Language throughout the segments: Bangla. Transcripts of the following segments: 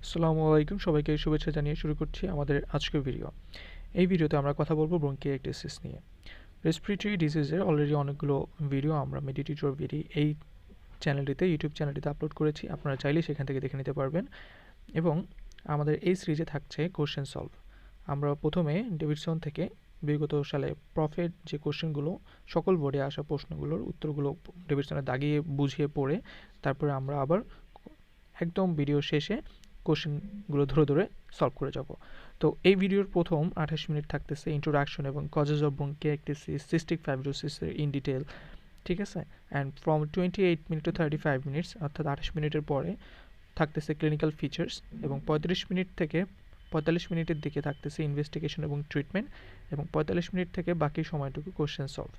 আসসালামু আলাইকুম, সবাইকে শুভেচ্ছা জানিয়ে শুরু করছি আমাদের আজকের ভিডিও। এই ভিডিওতে আমরা কথা বলবো ব্রঙ্কিয়াইটিস নিয়ে। রেসপিরেটরি ডিজিজের অলরেডি অনেকগুলো ভিডিও আমরা মেডিটিটর ভিডি এই ইউটিউব চ্যানেলটিতে আপলোড করেছি। আপনারা চাইলে সেখান থেকে দেখে নিতে পারবেন। এবং আমাদের এই সিরিজে থাকছে কোশ্চেন সলভ। আমরা প্রথমে ডেভিডসন থেকে বিগত সালে প্রফেট যে কোশ্চেনগুলো, সকল বোর্ডে আসা প্রশ্নগুলোর উত্তরগুলো ডেভিডসনে দাগিয়ে বুঝিয়ে পড়ে তারপরে আমরা আবার একদম ভিডিও শেষে কোশ্চেনগুলো ধরে ধরে সলভ করে যাব। তো এই ভিডিওর প্রথম 28 মিনিট থাকতেছে ইন্ট্রোডাকশন এবং কজেস অফ ব্রঙ্কিয়াইটিস, সিস্টিক ফাইব্রোসিসের ইন ডিটেল, ঠিক আছে। And from 28 minute to 35 minutes অর্থাৎ 28 মিনিটের পরে থাকতেছে ক্লিনিক্যাল ফিচার্স, এবং 35 মিনিট থেকে 45 মিনিটের দিকে থাকতেছে ইনভেস্টিগেশন এবং ট্রিটমেন্ট, এবং 45 মিনিট থেকে বাকি সময়টুকু কোশ্চেন সলভ।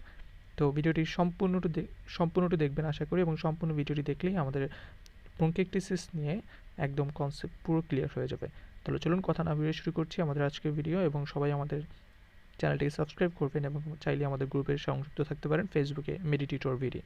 তো ভিডিওটি সম্পূর্ণটি দেখবেন আশা করি, এবং সম্পূর্ণ ভিডিওটি দেখলেই আমাদের ব্রঙ্কিয়াইটিস নিয়ে একদম কনসেপ্ট পুরো ক্লিয়ার হয়ে যাবে। তাহলে চলুন কথা না বাড়িয়ে শুরু করছি আমাদের আজকের ভিডিও, এবং সবাই আমাদের চ্যানেলটিকে সাবস্ক্রাইব করবেন এবং চাইলে আমাদের গ্রুপে সংযুক্ত থাকতে পারেন ফেসবুকে মেডিটিটর ভিডি।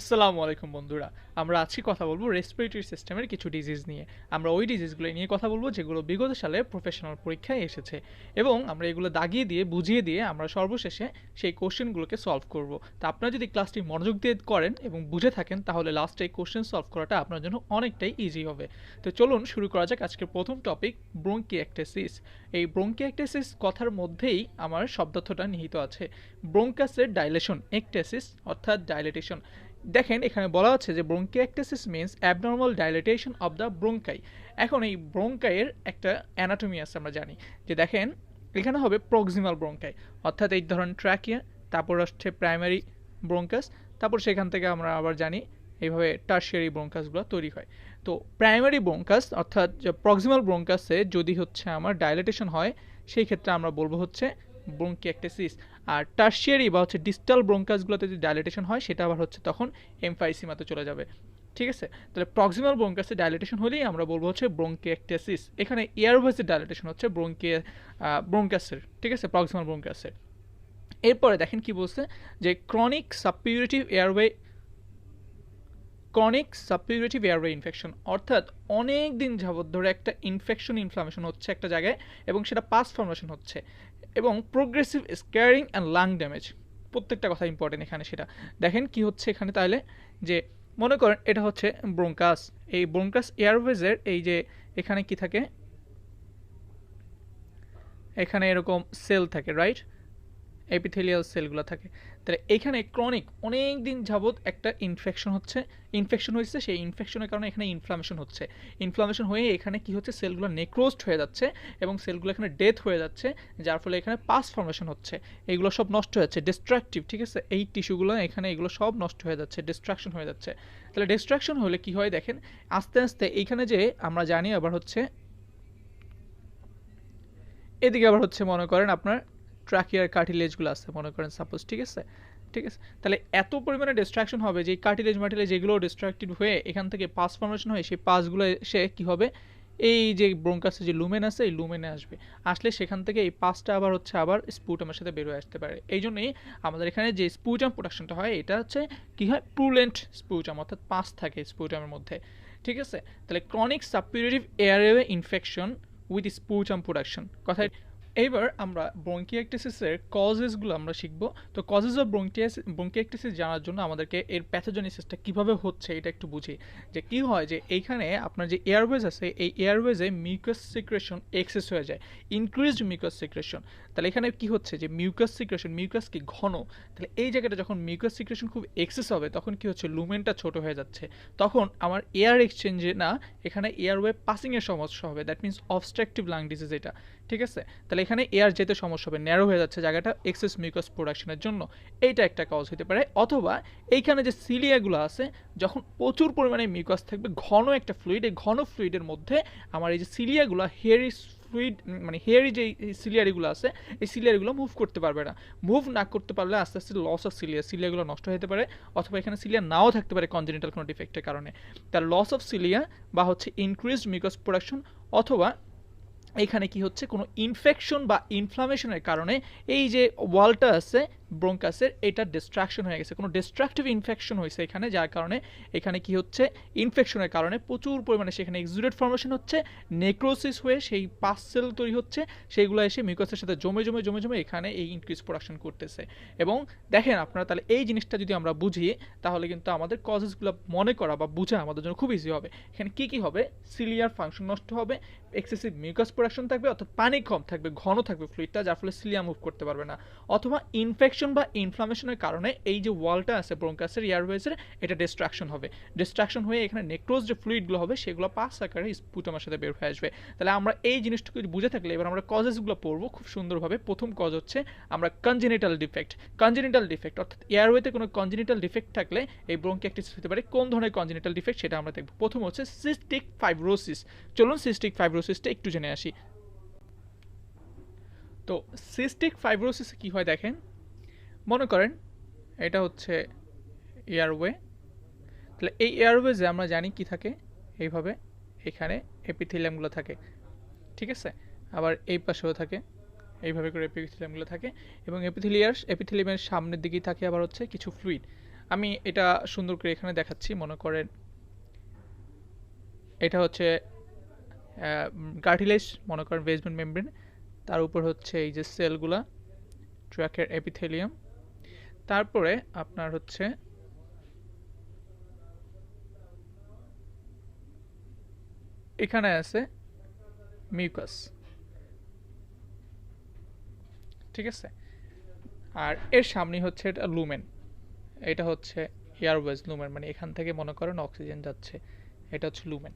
আসসালামু আলাইকুম বন্ধুরা, আমরা আজকে কথা বলবো রেসপিরেটরি সিস্টেমের কিছু ডিজিজ নিয়ে। আমরা ওই ডিজিজগুলো নিয়ে কথা বলবো যেগুলো বিগত সালে প্রফেশনাল পরীক্ষায় এসেছে, এবং আমরা এগুলো দাগিয়ে দিয়ে বুঝিয়ে দিয়ে আমরা সর্বশেষে সেই কোশ্চেনগুলোকে সলভ করব। তা আপনারা যদি ক্লাসটি মনোযোগ দিয়ে করেন এবং বুঝে থাকেন তাহলে লাস্টে এই কোশ্চেন সলভ করাটা আপনার জন্য অনেকটাই ইজি হবে। তো চলুন শুরু করা যাক আজকের প্রথম টপিক, ব্রঙ্কিয়াইটিস। এই ব্রঙ্কিয়াইটিস কথার মধ্যেই আমার শব্দার্থটা নিহিত আছে। ব্রঙ্কাসের ডাইলেশন, একটেসিস অর্থাৎ ডাইলেটেশন। দেখেন এখানে বলা হচ্ছে যে bronchiectasis means abnormal dilatation of the bronchi. এখন এই ব্রঙ্কাইয়ের একটা অ্যানাটমি আছে, আমরা জানি যে দেখেন এখানে হবে প্রক্সিমাল ব্রঙ্কাই, অর্থাৎ এই ধরুন ট্র্যাকিয়া, তারপর হচ্ছে প্রাইমারি ব্রঙ্কাস, তারপর সেখান থেকে আমরা আবার জানি এইভাবে টার্সিয়ারি ব্রঙ্কাসগুলো তৈরি হয়। তো প্রাইমারি ব্রঙ্কাস অর্থাৎ প্রক্সিমাল ব্রঙ্কাসে যদি হচ্ছে আমার ডাইলেটেশন হয় সেই ক্ষেত্রে আমরা বলবো হচ্ছে ব্রঙ্কিয়াইটিস। আর টার্সিয়ারি বা হচ্ছে ডিস্টাল ব্রঙ্কাসগুলোতে যদি ডাইলেটেশন হয় সেটা আবার হচ্ছে তখন এমফাইসিমাতে চলে যাবে, ঠিক আছে। তাহলে প্রক্সিমাল ব্রঙ্কাসে ডাইলেটেশন হলেই আমরা বলবো হচ্ছে ব্রঙ্কিয়াইটিস। এখানে এয়ারওয়েজের ডাইলেটেশন হচ্ছে ব্রঙ্কাসের, ঠিক আছে, প্রক্সিমাল ব্রঙ্কাসের। এরপরে দেখেন কি বলছে যে ক্রনিক সাবপিউরেটিভ এয়ারওয়ে ইনফেকশন, অর্থাৎ অনেক দিন যাবত ধরে একটা ইনফ্লামেশন হচ্ছে একটা জায়গায়, এবং সেটা পাস ফর্মেশন হচ্ছে, এবং প্রোগ্রেসিভ স্ক্যারিং অ্যান্ড লাং ড্যামেজ। প্রত্যেকটা কথা ইম্পর্টেন্ট এখানে। সেটা দেখেন কি হচ্ছে এখানে, তাহলে যে মনে করেন এটা হচ্ছে ব্রঙ্কাস, এই ব্রঙ্কাস এয়ারওয়েজের এই যে এখানে কি থাকে, এখানে এরকম সেল থাকে, রাইট, এপিথেলিয়াল সেলগুলো থাকে। তাহলে এখানে ক্রনিক অনেক দিন যাবত একটা ইনফেকশন হয়েছে, সেই ইনফেকশনের কারণে এখানে ইনফ্লামেশন হয়ে এখানে কি হচ্ছে, সেলগুলো নেক্রোজড হয়ে যাচ্ছে এবং সেলগুলো এখানে ডেথ হয়ে যাচ্ছে, যার ফলে এখানে পাস ফর্মেশন হচ্ছে, এইগুলো সব নষ্ট হয়ে যাচ্ছে, ডিস্ট্রাকটিভ, ঠিক আছে। এই টিস্যুগুলো এখানে এগুলো সব নষ্ট হয়ে যাচ্ছে, ডিস্ট্রাকশন হয়ে যাচ্ছে। তাহলে ডিস্ট্রাকশন হলে কি হয় দেখেন, আস্তে আস্তে এইখানে যে আমরা জানি আবার হচ্ছে এদিকে আবার হচ্ছে মনে করেন আপনার ট্রাকিয়ার কার্টিলেজগুলো আছে মনে করেন সাপোজ, ঠিক আছে। তাহলে এত পরিমাণে ডিস্ট্রাকশন হবে যে কার্টিলেজ যেগুলো ডিস্ট্রাক্টেড হয়ে এখান থেকে পাস ফর্মেশন হয়, সেই পাসগুলো এসে কি হবে, এই যে ব্রঙ্কাসে যে লুমেন আছে এই লুমেনে আসলে সেখান থেকে এই পাসটা আবার স্পুটামের সাথে বের হয়ে আসতে পারে। এই জন্যই আমাদের এখানে যে স্পুটাম প্রোডাকশনটা হয় এটা হচ্ছে কি হয়, প্রুলেন্ট স্পুটাম, অর্থাৎ পাস থাকে স্পুটামের মধ্যে, ঠিক আছে। তাহলে chronic suppurative airway infection with sputum production কথায়। এইবার আমরা ব্রঙ্কিয়াইটিসের কজেসগুলো আমরা শিখব। তো কজেস অফ ব্রঙ্কিয়াইটিস জানার জন্য আমাদেরকে এর প্যাথোজেনেসিসটা কীভাবে হচ্ছে এটা একটু বুঝি। যে কি হয় যে এইখানে আপনার যে এয়ারওয়েজ আছে এই এয়ারওয়েজে মিউকাস সিক্রেশন এক্সেস হয়ে যায়, ইনক্রিজড মিউকাস সিক্রেশন। তাহলে এখানে কি হচ্ছে যে মিউকাস কি ঘন, তাহলে এই জায়গাটা যখন মিউকাস সিক্রেশন খুব এক্সেস হবে তখন কি হচ্ছে, লুমেনটা ছোট হয়ে যাচ্ছে, তখন আমার এয়ার এক্সচেঞ্জে না এখানে এয়ারওয়ে পাসিংয়ের সমস্যা হবে, that means obstructive lung disease এটা, ঠিক আছে। তাহলে এখানে এয়ার যেতে সমস্যা হবে, ন্যারো হয়ে যাচ্ছে জায়গাটা এক্সেস মিউকাস প্রোডাকশনের জন্য, এইটা একটা কজ হতে পারে। অথবা এইখানে যে সিলিয়াগুলো আছে, যখন প্রচুর পরিমাণে মিউকাস থাকবে, ঘন একটা ফ্লুইড, এই ঘন ফ্লুইডের মধ্যে আমার এই যে সিলিয়াগুলো হেয়ারি যে সিলিয়ারিগুলো আছে এই সিলিয়ারিগুলো মুভ করতে পারবে না। মুভ না করতে পারলে আস্তে আস্তে লস অফ সিলিয়াগুলো নষ্ট হতে পারে, অথবা এখানে সিলিয়া নাও থাকতে পারে কনজেনিটাল কোনো ডিফেক্টের কারণে। তার লস অফ সিলিয়া বা হচ্ছে ইনক্রিজড মিউকাস প্রোডাকশন, অথবা এখানে কি হচ্ছে, কোনো ইনফেকশন বা ইনফ্লামেশনের কারণে এই যে ওয়ালটা আছে ব্রঙ্কাসের এটা ডিস্ট্রাকশন হয়ে গেছে, কোনো ডিস্ট্রাকটিভ ইনফেকশন হয়েছে এখানে, যার কারণে এখানে কি হচ্ছে, ইনফেকশনের কারণে প্রচুর পরিমাণে সেখানে এক্সুডেড ফর্মেশন হচ্ছে, নেক্রোসিস হয়ে সেই পাস সেল তৈরি হচ্ছে, সেইগুলো এসে মিউকাসের সাথে জমে জমে জমে জমে এখানে এই ইনক্রিজ প্রোডাকশন করতেছে। এবং দেখেন আপনারা তাহলে এই জিনিসটা যদি আমরা বুঝি তাহলে কিন্তু আমাদের কজেসগুলো মনে করা বা বোঝা আমাদের জন্য খুব ইজি হবে। এখানে কি কি হবে, সিলিয়ার ফাংশন নষ্ট হবে, এক্সেসিভ মিউকাস প্রোডাকশন থাকবে, অর্থাৎ পানি কম থাকবে, ঘন থাকবে ফ্লুইডটা, যার ফলে সিলিয়া মুভ করতে পারবে না, অথবা ইনফেকশন বা ইনফ্লামেশনের কারণে এই যে ওয়ালটা আছে ব্রঙ্কাসের এয়ারওয়েজের এটা ডিস্ট্রাকশন হবে, ডিস্ট্রাকশন হয়ে এখানে নেক্রোজ যে ফ্লুইডগুলো হবে সেগুলো পাস আকারে স্পুটামের সাথে বের হয়ে আসবে। তাহলে আমরা এই জিনিসটুকু বুঝে থাকলে এবার আমরা কজেসগুলো পড়বো খুব সুন্দরভাবে। প্রথম কজ হচ্ছে আমরা কনজেনিটাল ডিফেক্ট। কনজেনিটাল ডিফেক্ট অর্থাৎ এয়ারওয়েতে কোনো কনজেনিটাল ডিফেক্ট থাকলে এই ব্রঙ্কিয়াইটিস হতে পারে। কোন ধরনের কনজেনিটাল ডিফেক্ট সেটা আমরা দেখব। প্রথম হচ্ছে সিস্টিক ফাইব্রোসিস। চলুন সিস্টিক ফাইব্রোসিসটা একটু জেনে আসি। তো সিস্টিক ফাইব্রোসিসে কি হয় দেখেন, মনে করেন এটা হচ্ছে এয়ারওয়ে, তাহলে এই এয়ারওয়েজে আমরা জানি কি থাকে, এইভাবে এখানে এপিথেলিয়ামগুলো থাকে, ঠিক আছে, আবার এই পাশেও থাকে, এইভাবে করে এপিথেলিয়ামগুলো থাকে, এবং এপিথেলিয়ামের সামনের দিকেই থাকে আবার হচ্ছে কিছু ফ্লুইড। আমি এটা সুন্দর করে এখানে দেখাচ্ছি। মনে করেন এটা হচ্ছে কার্টিলেজ, মনে করেন বেসমেন্ট মেমব্রেন, তার উপর হচ্ছে এই যে সেলগুলা ট্র্যাকের এপিথেলিয়াম, তারপরে আপনার হচ্ছে এখানে আছে মিউকাস, ঠিক আছে, আর এর সামনে হচ্ছে এটা লুমেন, এটা হচ্ছে এয়ারওয়েজ লুমেন, মানে এখান থেকে মনে করেন অক্সিজেন যাচ্ছে, এটা হচ্ছে লুমেন।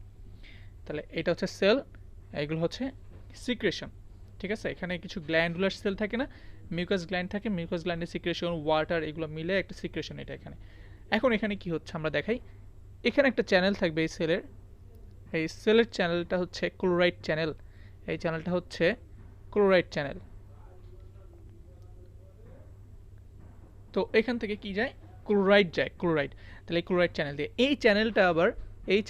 তাহলে এটা হচ্ছে সেল, এগুলো হচ্ছে সিক্রেশন, ঠিক আছে। এখানে কিছু গ্ল্যান্ডুলার সেল থাকে না, মিউকাস গ্ল্যান্ড থাকে, মিউকাস গ্ল্যান্ডের সিক্রেশন, ওয়াটার, এগুলো মিলে একটা সিক্রেশন এটা এখানে। এখন এখানে কি হচ্ছে আমরা দেখাই, এখানে একটা চ্যানেল থাকবে এই সেলের, এই সেলের চ্যানেলটা হচ্ছে ক্লোরাইড চ্যানেল, এই চ্যানেলটা হচ্ছে ক্লোরাইড চ্যানেল। তো এখান থেকে কি যায়, ক্লোরাইড যায়, ক্লোরাইড। তাহলে ক্লোরাইড চ্যানেল দিয়ে এই চ্যানেলটা আবার এই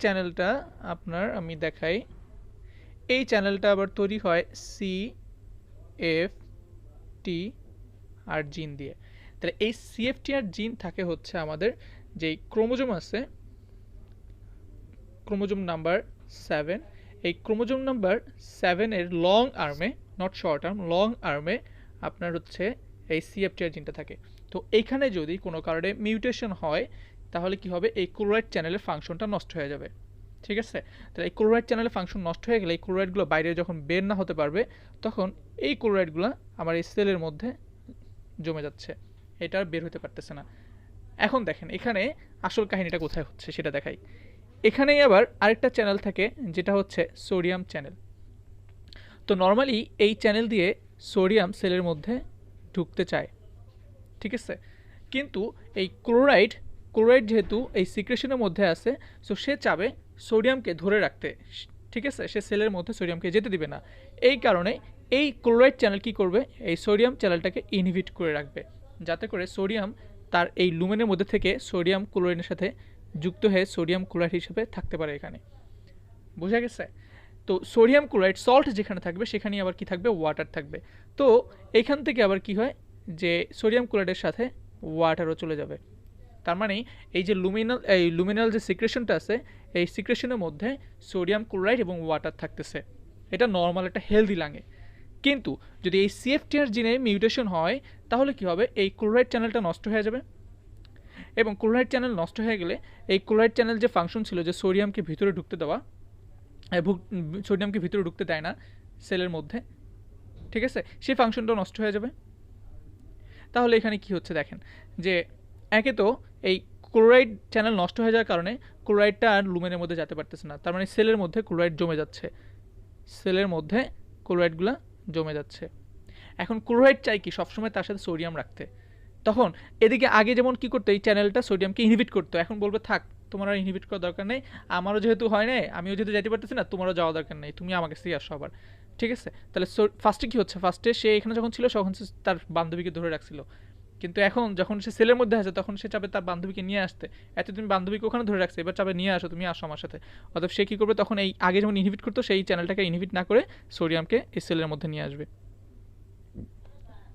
চ্যানেলটা আপনার আমি দেখাই, এই চ্যানেলটা আবার তৈরি হয় সি এফ টি আর জিন দিয়ে। তাহলে এই সিএফটি আর জিন থাকে হচ্ছে আমাদের যেই ক্রোমোজোম আছে, ক্রোমোজোম নাম্বার 7, এই ক্রোমোজোম নাম্বার 7 এর লং আর্মে, নট শর্ট আর্ম, লং আর্মে আপনার হচ্ছে এই সিএফটি আর জিনটা থাকে। তো এইখানে যদি কোনো কারণে মিউটেশন হয় তাহলে কি হবে, এই ক্লোরাইড চ্যানেলের ফাংশনটা নষ্ট হয়ে যাবে, ঠিক আছে। তাহলে এই ক্লোরাইড চ্যানেলের ফাংশন নষ্ট হয়ে গেলে এই ক্লোরাইডগুলো বাইরে যখন বের না হতে পারবে তখন এই ক্লোরাইডগুলো আমার এই সেলের মধ্যে জমে যাচ্ছে, এটা আর বের হতে পারতেছে না। এখন দেখেন এখানে আসল কাহিনীটা কোথায় হচ্ছে সেটা দেখাই। এখানেই আবার আরেকটা চ্যানেল থাকে যেটা হচ্ছে সোডিয়াম চ্যানেল। তো নর্মালি এই চ্যানেল দিয়ে সোডিয়াম সেলের মধ্যে ঢুকতে চায়, ঠিক আছে, কিন্তু এই ক্লোরাইড যেহেতু এই সিক্রেশনের মধ্যে আছে, সো সে চাবে সোডিয়ামকে ধরে রাখতে, ঠিক আছে, সে সেলের মধ্যে সোডিয়ামকে যেতে দিবে না। এই কারণে এই ক্লোরাইড চ্যানেল কি করবে, এই সোডিয়াম চ্যানেলটাকে ইনহিবিট করে রাখবে, যাতে করে সোডিয়াম তার এই লুমেনের মধ্যে থেকে সোডিয়াম ক্লোরাইডের সাথে যুক্ত হয়ে সোডিয়াম ক্লোরাইড হিসেবে থাকতে পারে এখানে। বোঝা গেছে? তো সোডিয়াম ক্লোরাইড সল্ট যেখানে থাকবে সেখানেই আবার কি থাকবে, ওয়াটার থাকবে। তো এখান থেকে আবার কি হয় যে সোডিয়াম ক্লোরাইডের সাথে ওয়াটারও চলে যাবে। তার মানে এই যে লুমিনাল যে সিক্রেশনটা আছে, এই সিক্রেশনের মধ্যে সোডিয়াম ক্লোরাইড এবং ওয়াটার থাকতেছে, এটা নর্মাল একটা হেলদি লাগে। কিন্তু যদি এই সিএফটিআর জিনে মিউটেশন হয় তাহলে কি হবে, এই ক্লোরাইড চ্যানেলটা নষ্ট হয়ে যাবে, এবং ক্লোরাইড চ্যানেল নষ্ট হয়ে গেলে এই ক্লোরাইড চ্যানেল যে ফাংশন ছিল যে সোডিয়ামকে ভিতরে ঢুকতে দেওয়া, সোডিয়ামকে ভিতরে ঢুকতে দেয় না সেলের মধ্যে, ঠিক আছে, সেই ফাংশনটাও নষ্ট হয়ে যাবে। তাহলে এখানে কি হচ্ছে দেখেন, যে একে তো এই ক্লোরাইড চ্যানেল নষ্ট হয়ে যাওয়ার কারণে ক্লোরাইডটা আর লুমেনের মধ্যে যেতে পারতেছে না, তার মানে সেলের মধ্যে ক্লোরাইড জমে যাচ্ছে, সেলের মধ্যে ক্লোরাইডগুলো জমে যাচ্ছে। এখন ক্লোরাইড চাই কি সবসময় তার সাথে সোডিয়াম রাখতে, তখন এদিকে আগে যেমন কি করতো, এই চ্যানেলটা সোডিয়ামকে ইনহিবিট করতো, এখন বলবে থাক তোমার আর ইনহিবিট করার দরকার নেই, আমারও যেহেতু হয় না, আমিও যেহেতু যেতে পারতেছি না, তোমারও যাওয়া দরকার নেই, তুমি আমার কাছেই আসো আবার, ঠিক আছে। তাহলে ফার্স্টে কি হচ্ছে, ফার্স্টে সে এখানে যখন ছিল তখন তার বান্ধবীকে ধরে রাখছিল, কিন্তু এখন যখন সে সেলের মধ্যে আছে তখন সে চাবে তার বান্ধবীকে নিয়ে আসতে। এতদিন বান্ধবীকে ওখানে ধরে রাখছে, এবার চাবে নিয়ে আসো, তুমি আসো আমার সাথে। অতএব সে কী করবে, তখন এই আগে যেমন ইনহিবিট করতো সেই চ্যানেলটাকে ইনহিবিট না করে সোডিয়ামকে এই সেলের মধ্যে নিয়ে আসবে।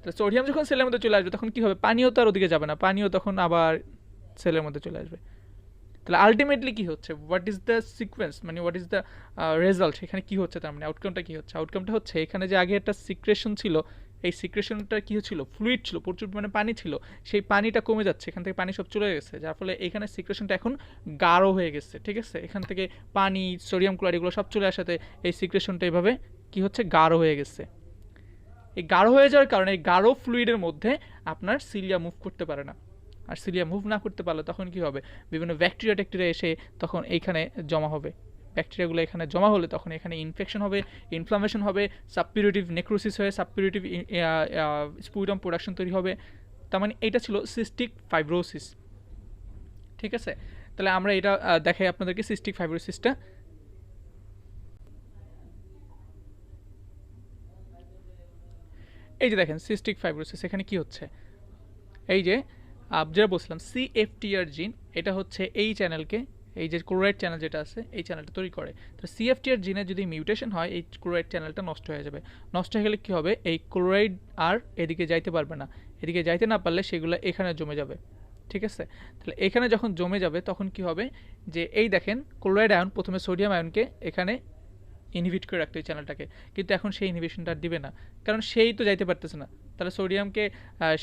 তো সোডিয়াম যখন সেলের মধ্যে চলে আসবে তখন কী হবে, পানিও তো আর ওদিকে যাবে না, পানিও তখন আবার সেলের মধ্যে চলে আসবে। তাহলে আলটিমেটলি কী হচ্ছে, হোয়াট ইজ দ্য সিকোয়েন্স, মানে হোয়াট ইজ দ্য রেজাল্ট, এখানে কী হচ্ছে, তার মানে আউটকামটা কী হচ্ছে? আউটকামটা হচ্ছে এখানে যে আগে একটা সিক্রেশন ছিল, এই সিক্রেশনটা কী হচ্ছিল, ফ্লুইড ছিল, প্রচুর পরিমাণে পানি ছিল, সেই পানিটা কমে যাচ্ছে, এখান থেকে পানি সব চলে গেছে, যার ফলে এখানে সিক্রেশনটা এখন গাঢ় হয়ে গেছে। ঠিক আছে, এখান থেকে পানি, সোডিয়াম ক্লোরাইড এগুলো সব চলে আসাতে এই সিক্রেশনটা এইভাবে কী হচ্ছে, গাঢ় হয়ে গেছে। এই গাঢ় হয়ে যাওয়ার কারণে এই গাঢ় ফ্লুইডের মধ্যে আপনার সিলিয়া মুভ করতে পারে না। আর সিলিয়া মুভ না করতে পারলে তখন কি হবে, বিভিন্ন ব্যাকটেরিয়া এসে তখন এইখানে জমা হবে। ব্যাকটেরিয়াগুলো এখানে জমা হলে তখন এখানে ইনফেকশন হবে, ইনফ্লামেশন হবে, সাবপিউরেটিভ নেক্রোসিস হয়ে সাবপিউরেটিভ স্পুরাম প্রোডাকশন তৈরি হবে। তার মানে এটা ছিল সিস্টিক ফাইব্রোসিস। ঠিক আছে, তাহলে আমরা এটা দেখাই আপনাদেরকে সিস্টিক ফাইব্রোসিসটা। এই যে দেখেন সিস্টিক ফাইব্রোসিস, এখানে কি হচ্ছে, এই যে যেটা বলছিলাম CFTR জিন, এটা হচ্ছে এই চ্যানেলকে, এই যে ক্লোরাইড চ্যানেল যেটা আছে এই চ্যানেলটা তৈরি করে। তো CFTR জিনের যদি মিউটেশন হয় এই ক্লোরাইড চ্যানেলটা নষ্ট হয়ে যাবে। নষ্ট হয়ে গেলে কী হবে, এই ক্লোরাইড আর এদিকে যাইতে পারবে না, এদিকে যাইতে না পারলে সেগুলো এখানে জমে যাবে। ঠিক আছে, তাহলে এখানে যখন জমে যাবে তখন কি হবে, যে এই দেখেন ক্লোরাইড আয়ন প্রথমে সোডিয়াম আয়নকে এখানে ইনহিবিট করে রাখতো এই চ্যানেলটাকে, কিন্তু এখন সেই ইনহিবিশনটা আর দিবে না, কারণ সেই তো যাইতে পারতেছে না। তাহলে সোডিয়ামকে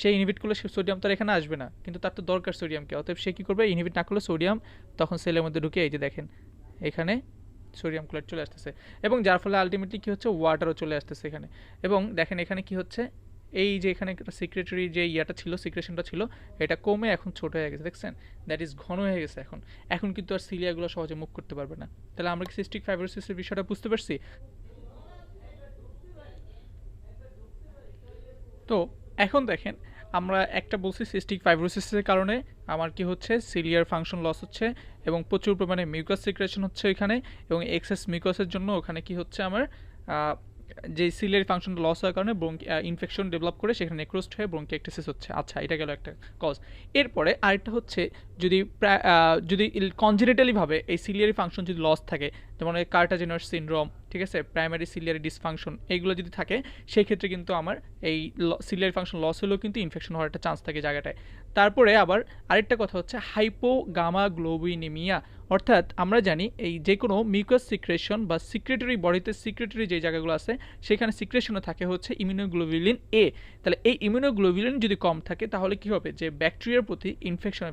সেই ইনহিবিট করলে সোডিয়াম তো এখানে আসবে না, কিন্তু তার তো দরকার সোডিয়ামকে, অতএব সে কী করবে, ইনহিবিট না করলে সোডিয়াম তখন সেলের মধ্যে ঢুকে এই যে দেখেন এখানে সোডিয়াম ক্লোরাইড চলে আসতেছে, এবং যার ফলে আলটিমেটলি কী হচ্ছে, ওয়াটারও চলে আসতেছে এখানে। এবং দেখেন এখানে কি হচ্ছে, এই যে এখানে একটা সিক্রেটরি যে ইয়াটা ছিল, সিক্রেশনটা ছিল, এটা কমে এখন ছোট হয়ে গেছে, দেখছেন, দ্যাট ইজ ঘন হয়ে গেছে এখন। এখন কিন্তু আর সিলিয়াগুলো সহজে মুভ করতে পারবে না। তাহলে আমরা কি সিস্টিক ফাইব্রোসিসের বিষয়টা বুঝতে পারছি? তো এখন দেখেন, আমরা একটা বলছি সিস্টিক ফাইব্রোসিসের কারণে আমার কি হচ্ছে, সিলিয়ার ফাংশন লস হচ্ছে এবং প্রচুর পরিমাণে মিউকাস সিক্রেশন হচ্ছে এখানে, এবং এক্সেস মিউকাসের জন্য ওখানে কি হচ্ছে, আমার যে সিলিয়ারি ফাংশনটা লস হওয়ার কারণে ইনফেকশন ডেভেলপ করে সেখানে নেক্রোস্ট হয়ে ব্রঙ্কিয়াক্টিসিস হচ্ছে। আচ্ছা, এটা গেল একটা কজ। এরপরে আরেকটা হচ্ছে, যদি যদি কনজেনিটালিভাবে এই সিলিয়ারি ফাংশন যদি লস থাকে, যেমন কার্টাজেনার সিনড্রোম, ঠিক আছে, প্রাইমারি সিলিয়ারি ডিসফাংশন, এইগুলো যদি থাকে, সেই ক্ষেত্রে কিন্তু আমার এই সিলিয়ারি ফাংশন লস হলেও কিন্তু ইনফেকশন হওয়ার একটা চান্স থাকে জায়গাটায়। তারপরে আবার আরেকটা কথা হচ্ছে হাইপোগামাগ্লোবিনেমিয়া, অর্থাৎ আমরা জানি এই যে কোনো মিউকাস সিক্রেশন বা সিক্রেটরি বডিতে সিক্রেটরি যে জায়গাগুলো আছে সেখানে সিক্রেশনে থাকে হচ্ছে ইমিউনোগ্লোবুলিন এ। তাহলে এই ইমিউনোগ্লোবুলিন যদি কম থাকে তাহলে কি হবে, যে ব্যাকটেরিয়ার প্রতি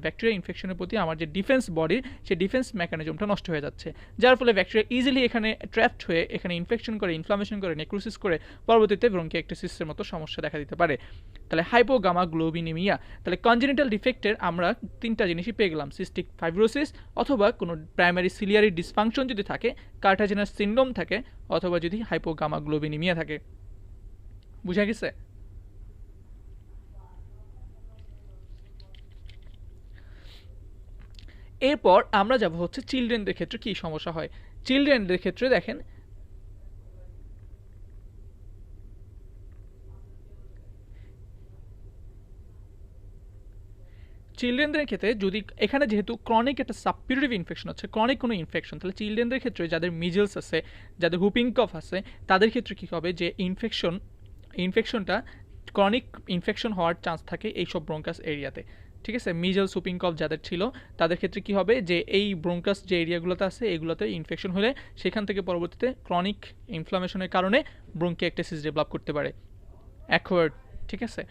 ব্যাকটেরিয়া ইনফেকশনের প্রতি আমার যে ডিফেন্স বডি, সেই ডিফেন্স মেকানিজমটা নষ্ট হয়ে যাচ্ছে, যার ফলে ব্যাকটেরিয়া ইজিলি এখানে ট্র্যাপড হয়ে এখানে ইনফেকশন করে, ইনফ্লামেশন করে, নেক্রোসিস করে পরবর্তীতে ব্রঙ্কিয়াক্টিসিসের মতো সমস্যা দেখা দিতে পারে। তাহলে হাইপোগামাগ্লোবিনেমিয়া, তাহলে কনজেনিটাল ডিফেক্টের আমরা তিনটা জিনিসই পেয়ে গেলাম, সিস্টিক ফাইব্রোসিস, অথবা কোনো প্রাইমারি সিলিয়ারি ডিসফাংশন যদি থাকে, কার্টাজেনাস সিনড্রোম থাকে, অথবা যদি হাইপোগামাগ্লোবিনেমিয়া থাকে। বুঝা গেছে? এরপর আমরা যাব হচ্ছে চিলড্রেনদের ক্ষেত্রে কী সমস্যা হয়। চিলড্রেনদের ক্ষেত্রে দেখেন, চিলড্রেনদের ক্ষেত্রে যদি এখানে যেহেতু ক্রনিক একটা সাবপিউরেটিভ ইনফেকশন হচ্ছে, ক্রনিক কোনো ইনফেকশন, তাহলে চিলড্রেনদের ক্ষেত্রে যাদের মিজলস আছে, যাদের হুপিং কফ আছে, তাদের ক্ষেত্রে কী হবে, যে ইনফেকশনটা ক্রনিক ইনফেকশন হওয়ার চান্স থাকে এইসব ব্রঙ্কাস এরিয়াতে। ঠিক আছে, মিজলস হুপিং কফ যাদের ছিল তাদের ক্ষেত্রে কী হবে, যে এই ব্রঙ্কাস যে এরিয়াগুলোতে আছে এগুলোতে ইনফেকশন হলে সেখান থেকে পরবর্তীতে ক্রনিক ইনফ্লামেশনের কারণে ব্রঙ্কিয়াক্টিসিস ডেভেলপ করতে পারে, অ্যাকোয়ার্ড। ঠিক আছে,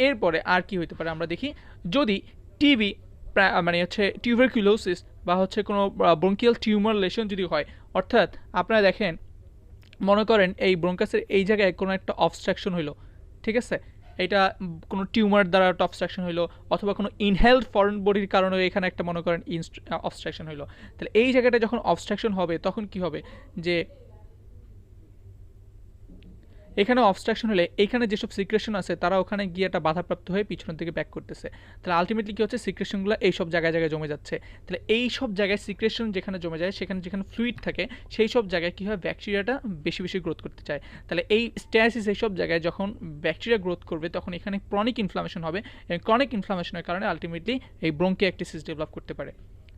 এরপরে আর কি হতে পারে আমরা দেখি, যদি টিবি মানে হচ্ছে টিউবারকুলোসিস বা হচ্ছে কোনো ব্রঙ্কিয়াল টিউমার লেশন যদি হয়, অর্থাৎ আপনারা দেখেন, মনে করেন এই ব্রঙ্কাসের এই জায়গায় কোনো একটা অবস্ট্রাকশন হইলো, ঠিক আছে, এটা কোনো টিউমার দ্বারা একটা অবস্ট্রাকশন হইলো, অথবা কোনো ইনহেলড ফরেন বডির কারণে এখানে একটা মনে করেন অবস্ট্রাকশন হইলো। তাহলে এই জায়গাটা যখন অবস্ট্রাকশন হবে তখন কি হবে, যে এখানে অবস্ট্রাকশন হলে এখানে যেসব সিক্রেশন আছে তারা ওখানে গিয়ে একটা বাধাপ্রাপ্ত হয়ে পিছনের দিকে ব্যাক করতেছে, তাহলে আলটিমেটলি কী হচ্ছে, সিক্রেশনগুলো এই সব জায়গায় জায়গায় জমে যাচ্ছে। তাহলে এই সব জায়গায় সিক্রেশন যেখানে জমে যায়, সেখানে যেখানে ফ্লুইড থাকে সেই সব জায়গায় কী হয়, ব্যাকটেরিয়াটা বেশি বেশি গ্রোথ করতে চায়। তাহলে এই স্ট্যাসিস এই সব জায়গায় যখন ব্যাকটেরিয়া গ্রোথ করবে তখন এখানে ক্রনিক ইনফ্লামেশন হবে, এবং ক্রনিক ইনফ্লামেশনের কারণে আলটিমেটলি এই ব্রঙ্কিয়াক্টিসিস ডেভেলপ করতে পারে।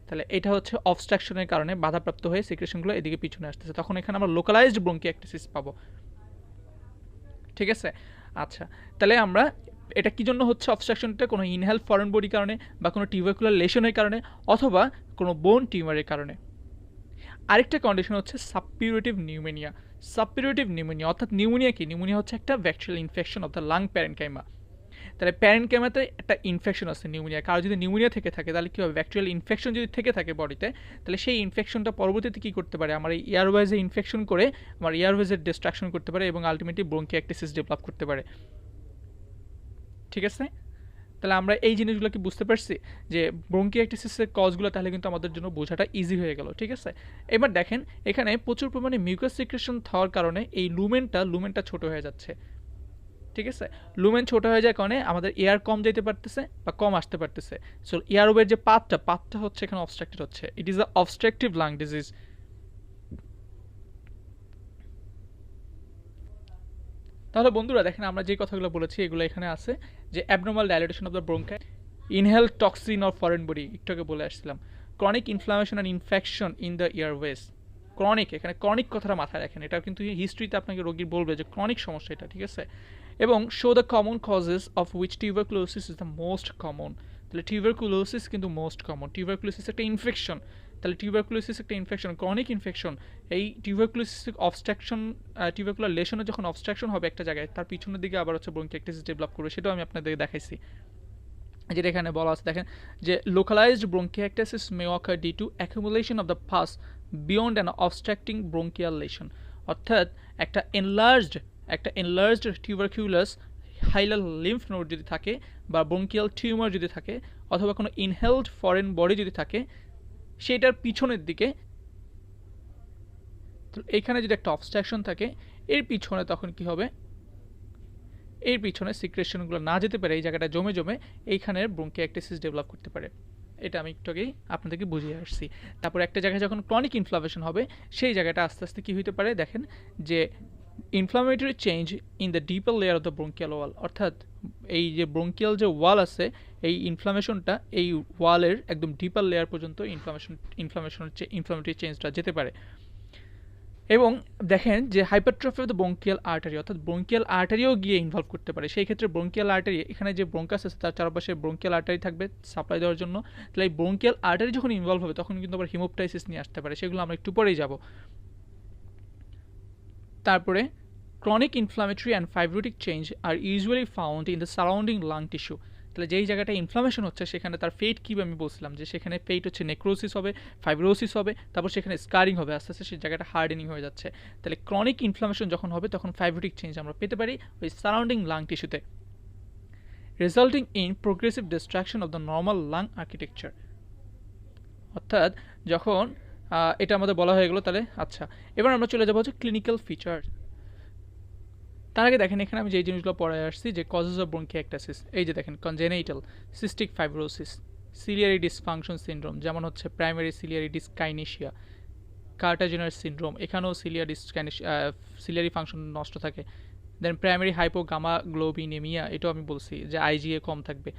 তাহলে এটা হচ্ছে অবস্ট্রাকশনের কারণে বাধাপ্রাপ্ত হয়ে সিক্রেশনগুলো এদিকে পিছনে আসতেছে, তখন এখানে আমরা লোকালাইজড ব্রঙ্কিয়াক্টিসিস পাবো। ঠিক আছে, আচ্ছা, তাহলে আমরা এটা কী জন্য হচ্ছে অবস্ট্রাকশনটা, কোনো ইনহেল ফরেন বডি কারণে বা কোনো টিউবারকুলার লেশনের কারণে অথবা কোনো বোন টিউমারের কারণে। আরেকটা কন্ডিশন হচ্ছে সাবপিউরেটিভ নিউমোনিয়া। সাবপিউরেটিভ নিউমোনিয়া অর্থাৎ নিউমোনিয়া কি, নিউমোনিয়া হচ্ছে একটা bacterial infection of the lung parenchyma. তাহলে প্যারেনকাইমাতে একটা ইনফেকশন আছে নিউমোনিয়া, কারো যদি নিউমোনিয়া থেকে থাকে তাহলে কী হবে, ব্যাকটেরিয়াল ইনফেকশন যদি থেকে থাকে বডিতে, তাহলে সেই ইনফেকশনটা পরবর্তীতে কী করতে পারে, আমার এই এয়ারওয়েজে ইনফেকশন করে আমার এয়ারওয়েজের ডিস্ট্রাকশন করতে পারে এবং আলটিমেটলি ব্রঙ্কিয়াক্টিসিস ডেভেলপ করতে পারে। ঠিক আছে, তাহলে আমরা এই জিনিসগুলো কি বুঝতে পারছি যে ব্রঙ্কিয়াক্টিসিসের কজগুলো, তাহলে কিন্তু আমাদের জন্য বোঝাটা ইজি হয়ে গেল। ঠিক আছে, এবার দেখেন এখানে প্রচুর পরিমাণে মিউকাস সিক্রেশন হওয়ার কারণে এই লুমেনটা ছোট হয়ে যাচ্ছে। ঠিক আছে, লুমেন ছোট হয়ে যাওয়ার কারণে আমাদের এয়ার কম যেতে পারতেছে বা কম আসতে পারতেছে। সো এয়ারওয়ের যে পাথটা হচ্ছে এখানে অবস্ট্রাক্টেড হচ্ছে। It is a obstructive lung disease. তাহলে বন্ধুরা দেখেন আমরা যে কথাগুলো বলেছি এগুলো এখানে আছে, যে abnormal dilatation of the ব্রঙ্কাই, inhale toxin or foreign body, একটু আগে বলে আসছিলাম, chronic inflammation and infection in the Airways. Chronic, এখানে ক্রনিক কথাটা মাথায় রাখেন, এটা কিন্তু হিস্ট্রিতে আপনাকে রোগী বলবে যে ক্রনিক সমস্যা এটা। ঠিক আছে, এবং show the common causes of which tuberculosis is the most common. তাহলে টিউবারকুলোসিস কিন্তু মোস্ট কমন। টিউবারকুলোসিস একটা ইনফেকশন, তাহলে টিউবারকুলোসিস একটা ইনফেকশন, ক্রনিক ইনফেকশন। এই টিউবারকুলোসিস অবস্ট্রাকশন, টিউবারকুলার লেশনে যখন অবস্ট্রাকশন হবে একটা জায়গায়, তার পিছনের দিকে আবার হচ্ছে ব্রঙ্কিয়াক্টিসিস ডেভেলপ করবে, সেটাও আমি আপনাদের দেখাইছি। যেটা এখানে বলা আছে দেখেন, যে localized bronchiectasis may occur due to accumulation of the pus beyond an obstructing bronchial lesion. অর্থাৎ একটা enlarged tuberculous hilar lymph node যদি থাকে, বা ব্রঙ্কিয়াল টিউমার যদি থাকে, অথবা কোনো ইনহেলড ফরেন বডি যদি থাকে, সেটার পিছনের দিকে, তো এইখানে যদি একটা অবস্ট্রাকশন থাকে এর পিছনে, তখন কি হবে, এর পিছনে সিক্রেশনগুলো না যেতে পারে, এই জায়গাটা জমে জমে এইখানের ব্রঙ্কিয়াক্টিসিস ডেভেলপ করতে পারে। এটা আমি একটু আগেই আপনাদেরকে বুঝিয়ে আসছি। তারপর একটা জায়গায় যখন ক্রনিক ইনফ্লামেশন হবে, সেই জায়গাটা আস্তে আস্তে কী হইতে পারে দেখেন, যে inflammatory change in the deeper layer of the bronchial wall. অর্থাৎ এই যে ব্রঙ্কিয়াল যে ওয়াল আছে, এই ইনফ্লামেশনটা এই ওয়ালের একদম ডিপার লেয়ার পর্যন্ত ইনফ্লামেটরি চেঞ্জটা যেতে পারে। এবং দেখেন যে hypertrophy of the bronchial artery, অর্থাৎ ব্রঙ্কিয়াল আর্টারিও গিয়ে ইনভলভ করতে পারে। সেই ক্ষেত্রে ব্রঙ্কিয়াল আর্টারি, এখানে যে ব্রঙ্কাস আছে তার চারপাশে ব্রঙ্কিয়াল আর্টারি থাকবে সাপ্লাই দেওয়ার জন্য। তাহলে এই ব্রঙ্কিয়াল আর্টারি যখন ইনভলভ হবে তখন কিন্তু আবার হিমোপটাইসিস নিয়ে আসতে পারে, সেগুলো আমরা একটু পরেই যাব। তারপরে chronic inflammatory and fibrotic change are usually found in the surrounding lung tissue. তাহলে যেই জায়গাটা ইনফ্লামেশন হচ্ছে সেখানে তার ফেট কী আমি বলছিলাম, যে সেখানে ফেট হচ্ছে নেক্রোসিস হবে, ফাইব্রোসিস হবে, তারপর সেখানে স্কারিং হবে, আস্তে আস্তে সেই জায়গাটা হার্ডেনিং হয়ে যাচ্ছে। তাহলে ক্রনিক ইনফ্লামেশন যখন হবে তখন ফাইব্রোটিক চেঞ্জ আমরা পেতে পারি ওই সারাউন্ডিং লাং টিস্যুতে, resulting in progressive destruction of the normal lung architecture. অর্থাৎ যখন এটা আমাদের বলা হয়ে গেলো, তাহলে আচ্ছা এবার আমরা চলে যাবো হচ্ছে ক্লিনিক্যাল ফিচার। তার আগে দেখেন এখানে আমি যে জিনিসগুলো পড়ে আসছি, যে কজেস অফ ব্রঙ্কিয়াক্টাসিস, এই যে দেখেন congenital cystic fibrosis, ciliary dysfunction syndrome, যেমন হচ্ছে প্রাইমারি সিলিয়ারি ডিসকাইনেশিয়া, কার্টাজিনার সিনড্রোম, এখানেও সিলিয়ারি ফাংশন নষ্ট থাকে। দেন প্রাইমারি হাইপোগামাগ্লোবিনেমিয়া, এটাও আমি বলছি যে আইজিএ কম থাকবে।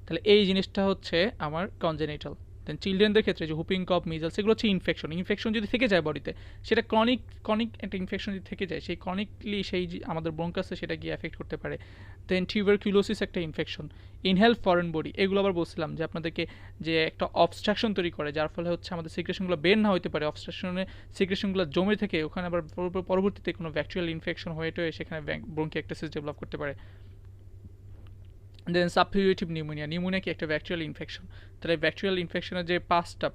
তাহলে এই জিনিসটা হচ্ছে আমার কনজেনাইটাল। দেন চিলড্রেনদের ক্ষেত্রে যে হুপিং কফ, মিজল, সেগুলো হচ্ছে ইনফেকশন যদি থেকে যায় বডিতে, সেটা ক্রনিক একটা ইনফেকশন যদি থেকে যায়, সেই ক্রনিকলি সেই আমাদের ব্রঙ্কাসে সেটা গিয়ে এফেক্ট করতে পারে। দেন টিউবারকিউলোসিস একটা ইনফেকশন, ইনহেল ফরেন বডি, এগুলো আবার বলছিলাম যে আপনাদেরকে যে একটা অবস্ট্রাকশন তৈরি করে, যার ফলে হচ্ছে আমাদের সিক্রেশনগুলো বের না হতে পারে, অবস্ট্রাকশনে সিক্রেশনগুলো জমে থেকে ওখানে আবার পরবর্তীতে কোনো ব্যাকটেরিয়াল ইনফেকশন হয়ে সেখানে ব্রঙ্কিয়াক্টাসিস ডেভেলপ করতে পারে। দেন সাবপিউরেটিভ নিউমোনিয়া কি একটা ব্যাকটেরিয়াল ইনফেকশন। তাহলে ব্যাকটেরিয়াল ইনফেকশনের যে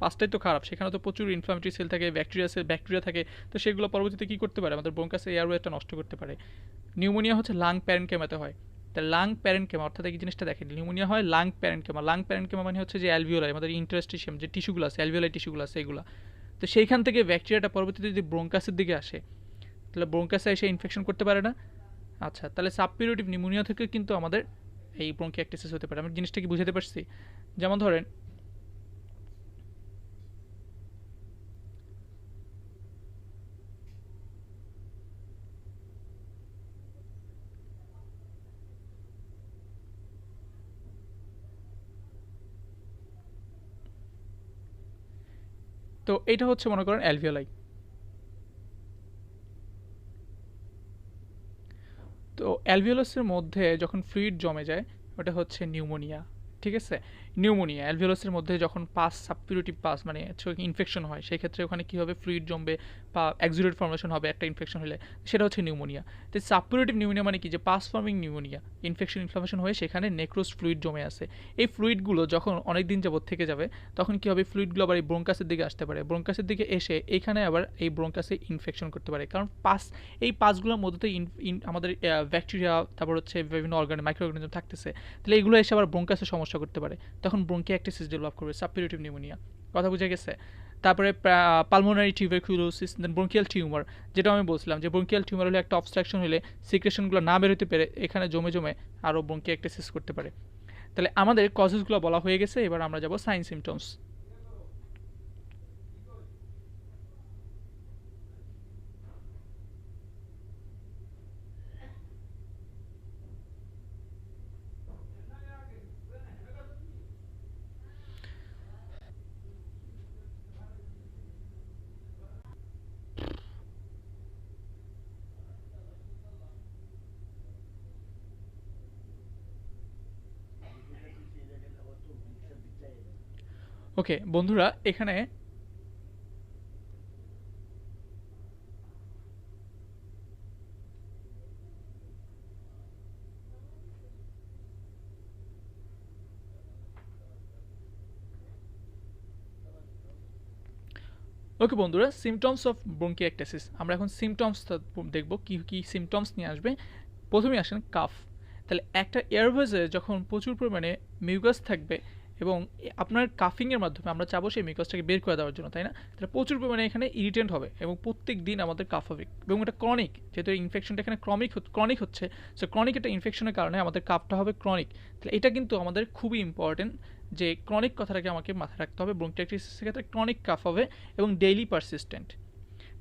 পাঁচটাই তো খারাপ, সেখানে তো প্রচুর ইনফ্লামেটরি সেল থাকে, ব্যাকটেরিয়া থাকে, তো সেগুলো পরবর্তীতে কী করতে পারে, আমাদের ব্রঙ্কাসে এয়ারওয়েটা নষ্ট করতে পারে। নিউমোনিয়া হচ্ছে লাং প্যারেনকেমাতে হয়। তাহলে লাং প্যারেনকেমা অর্থাৎ এই জিনিসটা দেখেন, নিউমোনিয়া হয় লাং প্যারেনকেমা মানে হচ্ছে যে অ্যালভিওলাই, আমাদের ইন্টারস্টিশিয়াম যে টিস্যুগুলো আছে, অ্যালভিওলাই টিস্যুগুলো আছে এগুলো, তো সেইখান থেকে ব্যাকটেরিয়াটা পরবর্তীতে যদি ব্রঙ্কাসের দিকে আসে, তাহলে ব্রঙ্কাসে এসে ইনফেকশন করতে পারে না, আচ্ছা, তাহলে সাবপিরিয়ডিক নিউমোনিয়া থেকে কিন্তু আমাদের এই ব্রঙ্কিয়াক্টিসিস হতে পারে। আমি জিনিসটা কি বুঝাতে পারছি? যেমন ধরেন তো এটা হচ্ছে মনে করেন অ্যালভিওলাই। তো অ্যালভিওলাসের মধ্যে যখন ফ্লুইড জমে যায় ওটা হচ্ছে নিউমোনিয়া। ঠিক আছে? নিউমোনিয়া অ্যালভিওলাসের মধ্যে যখন পাস সাবপিউরেটিভ পাস মানে হচ্ছে ইনফেকশন হয় সেই ক্ষেত্রে ওখানে কী হবে ফ্লুইড জমবে বা এক্সুডেট ফর্মেশন হবে একটা ইনফেকশন হলে, সেটা হচ্ছে নিউমোনিয়া। তো সাবপিউরেটিভ নিউমোনিয়া মানে কি যে pass forming pneumonia, infection inflammation হয়ে সেখানে নেক্রোজ ফ্লুইড জমে আছে। এই ফ্লুইডগুলো যখন অনেক দিন যাবত থেকে যাবে তখন কী হবে ফ্লুইডগুলো আবার এই ব্রঙ্কাসের দিকে আসতে পারে, ব্রঙ্কাসের দিকে এসে এখানে আবার এই ব্রঙ্কাসে ইনফেকশন করতে পারে। কারণ পাস এই পাসগুলোর মধ্যে তো আমাদের ব্যাকটেরিয়া তারপর হচ্ছে বিভিন্ন অর্গানিক মাইক্রো অর্গানিজম থাকতেছে, তাহলে এগুলো এসে আবার ব্রঙ্কাসে সমস্যা করতে পারে, তখন ব্রঙ্কিয়াক্টিসিস ডেভেলপ করবে, সাবপিউরেটিভ নিউমোনিয়া। কথা বুঝে গেছে? তারপরে পালমোনারি টিউবারকুলোসিস, দেন ব্রঙ্কিয়াল টিউমার, যেটা আমি বলছিলাম যে ব্রঙ্কিয়াল টিউমার হলে একটা অবস্ট্রাকশন হলে সিক্রেশনগুলো না বেরোতে পেরে এখানে জমে জমে আরও ব্রঙ্কিয়াক্টিসিস করতে পারে। তাহলে আমাদের কজেসগুলো বলা হয়ে গেছে, এবার আমরা যাব সাইন সিমটমস। ওকে বন্ধুরা, এখানে ওকে বন্ধুরা, সিমটমস অফ ব্রঙ্কিয়াক্টিসিস, আমরা এখন সিমটমস দেখব কি কি সিমটমস নিয়ে আসবে। প্রথমেই আসেন কাফ। তাহলে একটা এয়ারওয়েজে যখন প্রচুর পরিমাণে মিউকাস থাকবে এবং আপনার কাফিংয়ের মাধ্যমে আমরা চাবো সেই মিউকাসটাকে বের করে দেওয়ার জন্য, তাই না? তাহলে প্রচুর পরিমাণে এখানে ইরিটেন্ট হবে এবং প্রত্যেক দিন আমাদের কাফ হবে এবং এটা ক্রনিক, যেহেতু ইনফেকশনটা এখানে ক্রনিক হচ্ছে, সো ক্রনিক একটা ইনফেকশনের কারণে আমাদের কাফটা হবে ক্রনিক। তাহলে এটা কিন্তু আমাদের খুবই ইম্পর্টেন্ট যে ক্রনিক কথাটাকে আমাকে মাথায় রাখতে হবে। ব্রঙ্কিয়াক্টিসিসের ক্ষেত্রে ক্রনিক কাফ হবে এবং ডেইলি পারসিস্টেন্ট,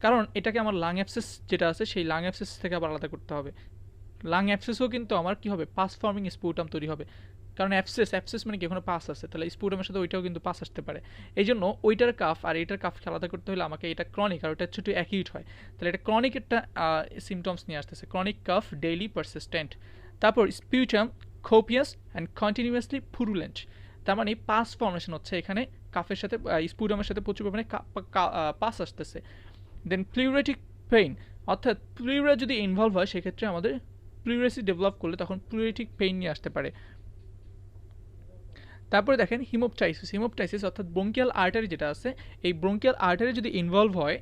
কারণ এটাকে আমার লাং অ্যাবসেস যেটা আছে সেই লাং অ্যাবসেস থেকে আবার আলাদা করতে হবে। লাং অ্যাবসেসও কিন্তু আমার কী হবে পাস ফর্মিং স্পুটাম তৈরি হবে, কারণ অ্যাবসেস মানে কি ওখানে পাস আছে, তাহলে স্পুটামের সাথে ওইটাও কিন্তু পাস আসতে পারে। এই জন্য ওইটার কাফ আর এইটার কাফকে আলাদা করতে হলে আমাকে এটা ক্রনিক আর ওইটা হচ্ছে একটু অ্যাকিউট হয়, তাহলে এটা ক্রনিক একটা সিমটমস নিয়ে আসতেছে, ক্রনিক কাফ ডেইলি পারসিস্টেন্ট। তারপর স্পিউটাম কোপিয়াস অ্যান্ড কন্টিনিউয়াসলি পুরুলেন্ট, তার মানে পাস ফর্মেশন হচ্ছে এখানে কাফের সাথে স্পুটামের সাথে প্রচুর পরিমাণে পাস আসতেছে। দেন প্লিউরেটিক পেইন, অর্থাৎ প্লিউরা যদি ইনভলভ হয় সেক্ষেত্রে আমাদের প্লিউরেসি ডেভেলপ করলে তখন প্লিউরেটিক পেইন নিয়ে আসতে পারে। তারপরে দেখেন হিমোপটাইসিস অর্থাৎ ব্রঙ্কিয়াল আর্টারি যেটা আছে, এই ব্রঙ্কিয়াল আর্টারি যদি ইনভলভ হয়,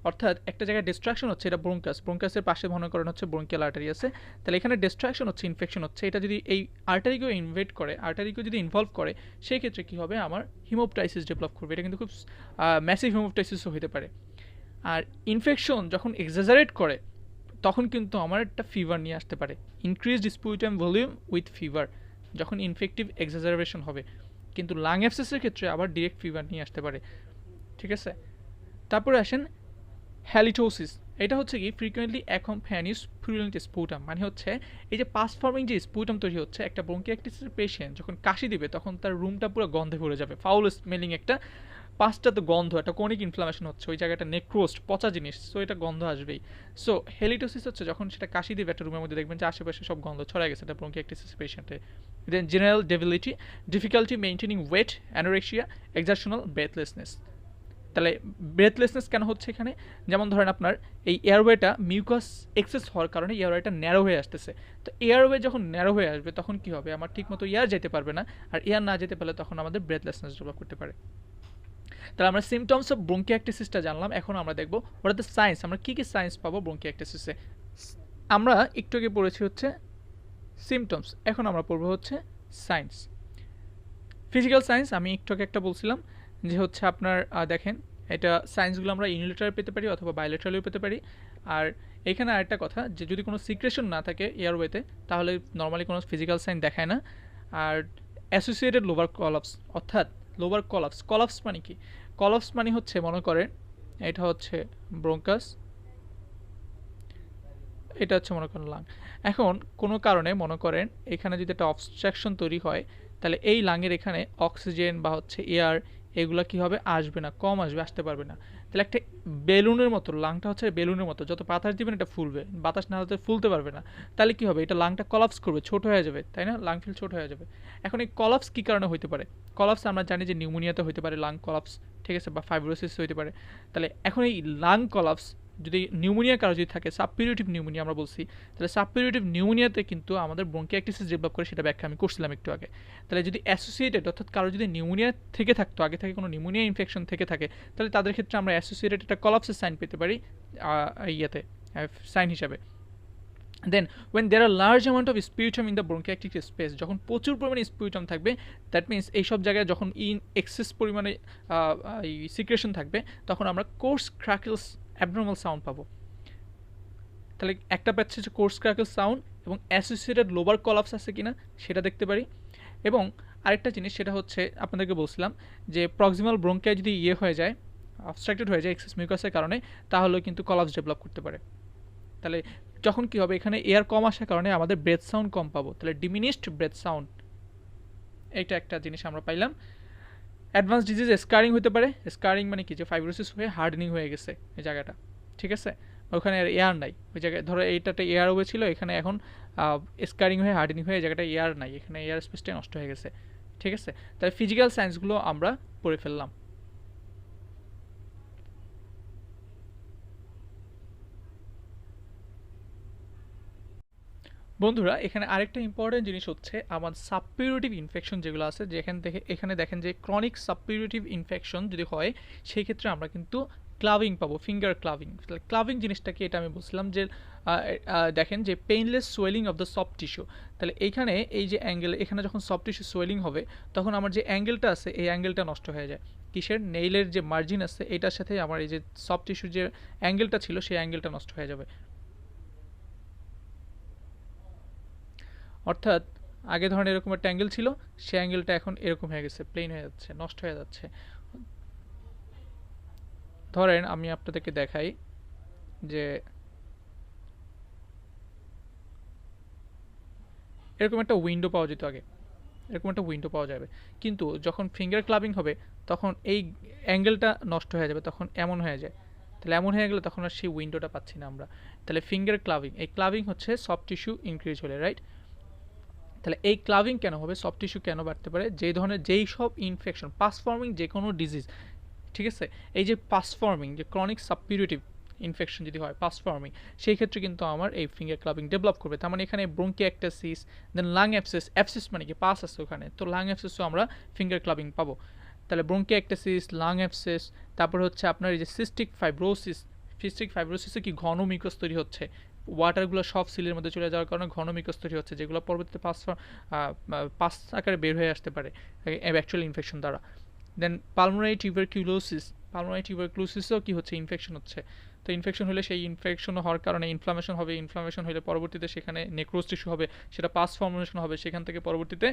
অর্থাৎ একটা জায়গায় ডিস্ট্রাকশন হচ্ছে, এটা ব্রঙ্কাসের পাশে মনে করেন হচ্ছে ব্রঙ্কিয়াল আর্টারি আছে, তাহলে এখানে ডিস্ট্রাকশন হচ্ছে, ইনফেকশন হচ্ছে, এটা যদি এই আর্টারিকেও ইনভেট করে, আর্টারিকেও যদি ইনভলভ করে, সেই ক্ষেত্রে কী হবে আমার হিমোপটাইসিস ডেভেলপ করবে। এটা কিন্তু খুব ম্যাসিভ হিমোপটাইসিসও হতে পারে। আর ইনফেকশন যখন এক্সাজারেট করে তখন কিন্তু আমার একটা ফিভার নিয়ে আসতে পারে, increased sputum volume with fever, যখন ইনফেক্টিভ এক্সাজারবেশন হবে। কিন্তু লাং অ্যাবসেসের ক্ষেত্রে আবার ডিরেক্ট ফিভার নিয়ে আসতে পারে। ঠিক আছে? তারপরে আসেন হ্যালিটোসিস, এটা হচ্ছে কি ফ্রিকুয়েন্টলি অ্যাকম্প্যানিজ পুরুলেন্ট স্পুটাম, মানে হচ্ছে এই যে পাস ফর্মিং যে স্পুটাম তৈরি হচ্ছে, একটা ব্রঙ্কিয়াক্টিসিসের পেশেন্ট যখন কাশি দিবে তখন তার রুমটা পুরো গন্ধে ভরে যাবে, ফাউল স্মেলিং একটা, পাঁচটা তো গন্ধ, একটা কোনিক ইনফ্লামেশন হচ্ছে, ওই জায়গাটা নেক্রোস্ট পচা জিনিস, সো এটা গন্ধ আসবেই। সো হেলিটোসিস হচ্ছে যখন সেটা কাশি দিবে একটা রুমের মধ্যে, দেখবেন যে আশেপাশে সব গন্ধ ছড়ায় গেছে এটা ব্রঙ্কিয়াক্টিসিস পেশেন্টে। Then general debility, difficulty maintaining weight, anorexia, exertional breathlessness. তাহলে ব্রেথলেসনেস কেন হচ্ছে এখানে? যেমন ধরেন আপনার এই এয়ারওয়েটা মিউকাস এক্সেস হওয়ার কারণে এয়ারওয়েটা ন্যারো হয়ে আসতেছে, তো এয়ারওয়ে যখন ন্যারো হয়ে আসবে তখন কি হবে, আমার ঠিকমতো এয়ার যেতে পারবে না, আর এয়ার না যেতে পারলে তখন আমাদের ব্রেথলেসনেস ডেভেলপ করতে পারে। তাহলে আমরা সিমটমস অফ ব্রঙ্কিয়াক্টিসিসটা জানলাম, এখন আমরা দেখব হোয়াট আর দ্য সায়েন্স, আমরা কী কী সায়েন্স পাবো ব্রঙ্কিয়াক্টিসিসে। আমরা একটু আগে পড়েছি হচ্ছে সিমটমস, এখন আমরা পড়বো হচ্ছে সায়েন্স। ফিজিক্যাল সায়েন্স আমি একটু আগে একটা বলছিলাম যে হচ্ছে আপনার দেখেন এটা সায়েন্সগুলো আমরা ইউনিলেটারে পেতে পারি অথবা বাইলেটারালেও পেতে পারি, আর এখানে আরেকটা কথা যে যদি কোনো সিক্রেশন না থাকে এয়ারওয়েতে তাহলে নর্মালি কোনো ফিজিক্যাল সাইন দেখায় না। আর অ্যাসোসিয়েটেড লোভার কলাপস, অর্থাৎ লোভার কলাপস মানে কি? কলাপস মানে হচ্ছে মনে করেন এটা হচ্ছে ব্রঙ্কাস, এটা হচ্ছে মনে করেন লাং। এখন কোনো কারণে মনে করেন এখানে যদি একটা অবস্ট্রাকশন তৈরি হয় তাহলে এই লাংয়ের এখানে অক্সিজেন বা হচ্ছে এয়ার এগুলো কি হবে? আসবে না, কম আসবে, আসতে পারবে না। তাহলে একটা বেলুনের মতো, লাংটা হচ্ছে বেলুনের মতো, যত বাতাস দিবেন এটা ফুলবে, বাতাস না হলে ফুলতে পারবে না। তাহলে কি হবে? এটা লাংটা কলাপস করবে, ছোট হয়ে যাবে, তাই না? লাং ফিল ছোট হয়ে যাবে। এখন এই কলাপস কি কারণে হতে পারে? কলাপস আমরা জানি যে নিউমোনিয়াতে হতে পারে লাং কলাপস, ঠিক আছে, বা ফাইব্রোসিস হতে পারে। তাহলে এখন এই লাং কলাপস যদি নিউমোনিয়া কারো যদি থাকে, সাবপিউরেটিভ নিউমোনিয়া আমরা বলছি, তাহলে সাবপিউরেটিভ নিউমোনিয়াতে কিন্তু আমাদের ব্রঙ্কিয়াইটিস ডেভেলপ করে, সেটা ব্যাখ্যা আমি করছিলাম একটু আগে। তাহলে যদি অ্যাসোসিয়েটেড, অর্থাৎ কারো যদি নিউমোনিয়া থেকে থাকতো, আগে থেকে কোনো নিউমোনিয়া ইনফেকশন থেকে থাকে, তাহলে তাদের ক্ষেত্রে আমরা অ্যাসোসিয়েটেড একটা কলাপসের সাইন পেতে পারি ইয়েতে, সাইন হিসাবে। Then when there are large amount of sputum in the bronchiectatic space, যখন প্রচুর পরিমাণে স্পিউটাম থাকবে, দ্যাট মিনস এইসব জায়গায় যখন এক্সেস পরিমাণে সিক্রেশন থাকবে, তখন আমরা কোর্স ক্র্যাকলস অ্যাবনর্মাল সাউন্ড পাবো। তাহলে একটা পাচ্ছে যে কোর্স ক্র্যাকল সাউন্ড এবং অ্যাসোসিয়েটেড লোবার কলাপস আছে কিনা সেটা দেখতে পারি। এবং আরেকটা জিনিস সেটা হচ্ছে আপনাদেরকে বলছিলাম যে প্রক্সিমাল ব্রঙ্কিয়া যদি হয়ে যায়, অবস্ট্রাক্টেড হয়ে যায় এক্সেস মিউকাসের কারণে, তাহলে কিন্তু কলাপস ডেভেলপ করতে পারে। তাহলে যখন কি হবে? এখানে এয়ার কম আসার কারণে আমাদের ব্রেথ সাউন্ড কম পাবো, তাহলে ডিমিনিশড ব্রেথ সাউন্ড, এইটা একটা জিনিস আমরা পাইলাম। অ্যাডভান্স ডিজিজ স্কারিং হতে পারে। স্কারিং মানে কি? যে ফাইব্রোসিস হয়ে হার্ডেনিং হয়ে গেছে এই জায়গাটা, ঠিক আছে, ওখানে আর এয়ার নাই ওই জায়গায়। ধরো এইটাতে এয়ার ওয়ে ছিল, এখানে এখন স্কারিং হয়ে হার্ডেনিং হয়ে জায়গাটা এয়ার নাই, এখানে এয়ার স্পেসটাই নষ্ট হয়ে গেছে, ঠিক আছে। তাহলে ফিজিক্যাল সায়েন্সগুলো আমরা পড়ে ফেললাম। বন্ধুরা এখানে আরেকটা ইম্পর্টেন্ট জিনিস হচ্ছে আমার সাবপিউরেটিভ ইনফেকশন যেগুলো আছে, এখানে দেখেন যে ক্রনিক সাবপিউরেটিভ ইনফেকশন যদি হয়, সেই ক্ষেত্রে আমরা কিন্তু ক্লাভিং পাবো, ফিঙ্গার ক্লাভিং। তাহলে ক্লাভিং জিনিসটা কি? এটা আমি বলছিলাম যে দেখেন যে painless swelling of the soft tissue. তাহলে এইখানে এই যে অ্যাঙ্গেল, এখানে যখন সফট টিস্যু সোয়েলিং হবে, তখন আমার যে অ্যাঙ্গেলটা আছে এই অ্যাঙ্গেলটা নষ্ট হয়ে যায়। কিসের? নেইলের যে মার্জিন আছে এটার সাথে আমার এই যে সফট টিস্যুর যে অ্যাঙ্গেলটা ছিল সেই অ্যাঙ্গেলটা নষ্ট হয়ে যাবে। অর্থাৎ আগে ধরেন এরকম একটা অ্যাঙ্গেল ছিল, সে অ্যাঙ্গেলটা এখন এরকম হয়ে গেছে, প্লেন হয়ে যাচ্ছে, নষ্ট হয়ে যাচ্ছে। ধরেন আমি আপনাদেরকে দেখাই যে এরকম একটা উইন্ডো পাওয়া যেত আগে, এরকম একটা উইন্ডো পাওয়া যাবে, কিন্তু যখন ফিঙ্গার ক্লাবিং হবে তখন এই অ্যাঙ্গেলটা নষ্ট হয়ে যাবে, তখন এমন হয়ে যায়। তাহলে এমন হয়ে গেলে তখন আর সেই উইন্ডোটা পাচ্ছি না আমরা। তাহলে ফিঙ্গার ক্লাবিং, এই ক্লাবিং হচ্ছে সফট টিস্যু ইনক্রিজ হলে, রাইট? তাহলে এই ক্লাভিং কেন হবে? সফট টিস্যু কেন বাড়তে পারে? যেই ধরনের যেই সব ইনফেকশন, পাস ফর্মিং যে কোনো ডিজিজ, ঠিক আছে, এই যে পাস ফর্মিং যে ক্রনিক সাবপিউরেটিভ ইনফেকশন যদি হয় পাস ফর্মিং, সেই ক্ষেত্রে কিন্তু আমার এই ফিঙ্গার ক্লাবিং ডেভেলপ করবে। তার মানে এখানে ব্রঙ্কিয়াক্টাসিস, দেন লাং অ্যাবসেস, অ্যাবসেস মানে কি? পাস আছে ওখানে, তো লাং অ্যাবসেসও আমরা ফিঙ্গার ক্লাবিং পাবো। তাহলে ব্রঙ্কিয়াক্টাসিস, লাং অ্যাবসেস, তারপর হচ্ছে আপনার এই যে সিস্টিক ফাইব্রোসিসে কি ঘন মিকস তৈরি হচ্ছে, ওয়াটারগুলো সব সিলের মধ্যে চলে যাওয়ার কারণে ঘন মিকস তৈরি হচ্ছে, যেগুলো পরবর্তীতে পাস আকারে বের হয়ে আসতে পারে অ্যাকচুয়াল ইনফেকশন দ্বারা। দেন পালমোনারি টিউবারকিউলোসিসও কি হচ্ছে? ইনফেকশন হচ্ছে। তো ইনফেকশন হলে সেই ইনফেকশন হওয়ার কারণে ইনফ্লামেশন হবে, ইনফ্লামেশন হলে পরবর্তীতে সেখানে নেক্রোজ টিস্যু হবে, সেটা পাস ফর্মেশন হবে, সেখান থেকে পরবর্তীতে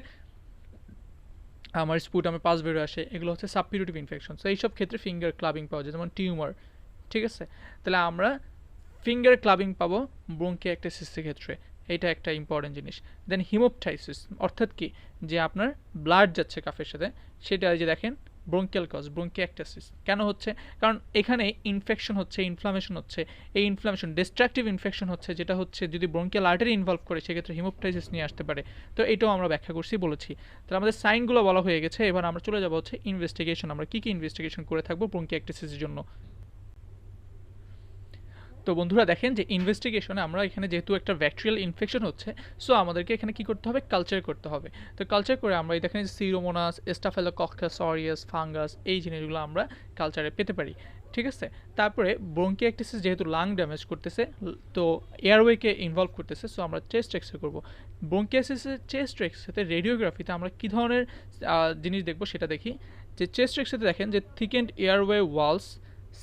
আমার স্পুটামে পাস বের আসে, এগুলো হচ্ছে সাবপিউরেটিভ ইনফেকশন। তো এইসব ক্ষেত্রে ফিঙ্গার ক্লাবিং পাওয়া যায়, যেমন টিউমার, ঠিক আছে। তাহলে আমরা ফিঙ্গার ক্লাবিং পাবো ব্রঙ্কিয়াক্টাসিসের ক্ষেত্রে, এইটা একটা ইম্পর্টেন্ট জিনিস। দেন হিমোপটাইসিস, অর্থাৎ কি? যে আপনার ব্লাড যাচ্ছে কাফের সাথে, সেটা যে দেখেন ব্রঙ্কিয়াল কজ, ব্রঙ্কিয়াক্টাসিস কেন হচ্ছে? কারণ এখানে ইনফেকশন হচ্ছে, ইনফ্লামেশন হচ্ছে, এই ইনফ্লামেশন ডিস্ট্রাকটিভ ইনফেকশন হচ্ছে, যেটা হচ্ছে যদি ব্রঙ্কিয়াল আর্টারি ইনভলভ করে সেক্ষেত্রে হিমোপটাইসিস নিয়ে আসতে পারে। তো এটাও আমরা ব্যাখ্যা করছি, বলেছি। তাহলে আমাদের সাইনগুলো বলা হয়ে গেছে, এবার আমরা চলে যাবো হচ্ছে ইনভেস্টিগেশন, আমরা কী কী ইনভেস্টিগেশন করে থাকবো ব্রঙ্কিয়াক্টাসিসের জন্য। তো বন্ধুরা দেখেন যে ইনভেস্টিগেশনে আমরা এখানে যেহেতু একটা ব্যাকটেরিয়াল ইনফেকশন হচ্ছে, সো আমাদেরকে এখানে কি করতে হবে? কালচার করতে হবে। তো কালচার করে আমরা দেখেন যে সিরোমোনাস, স্টাফিলোকক্কাস অরিয়াস, ফাঙ্গাস, এই জিনিসগুলো আমরা কালচারে পেতে পারি, ঠিক আছে। তারপরে ব্রঙ্কিয়াক্টাসিস যেহেতু লাং ড্যামেজ করতেছে, তো এয়ারওয়েকে ইনভলভ করতেছে, সো আমরা চেস্ট এক্সরে করবো। ব্রঙ্কিয়াসিসের চেস্ট এক্সরেতে রেডিওগ্রাফিতে আমরা কী ধরনের জিনিস দেখবো সেটা দেখি। যে চেস্ট এক্সরেতে দেখেন যে thickened airway walls,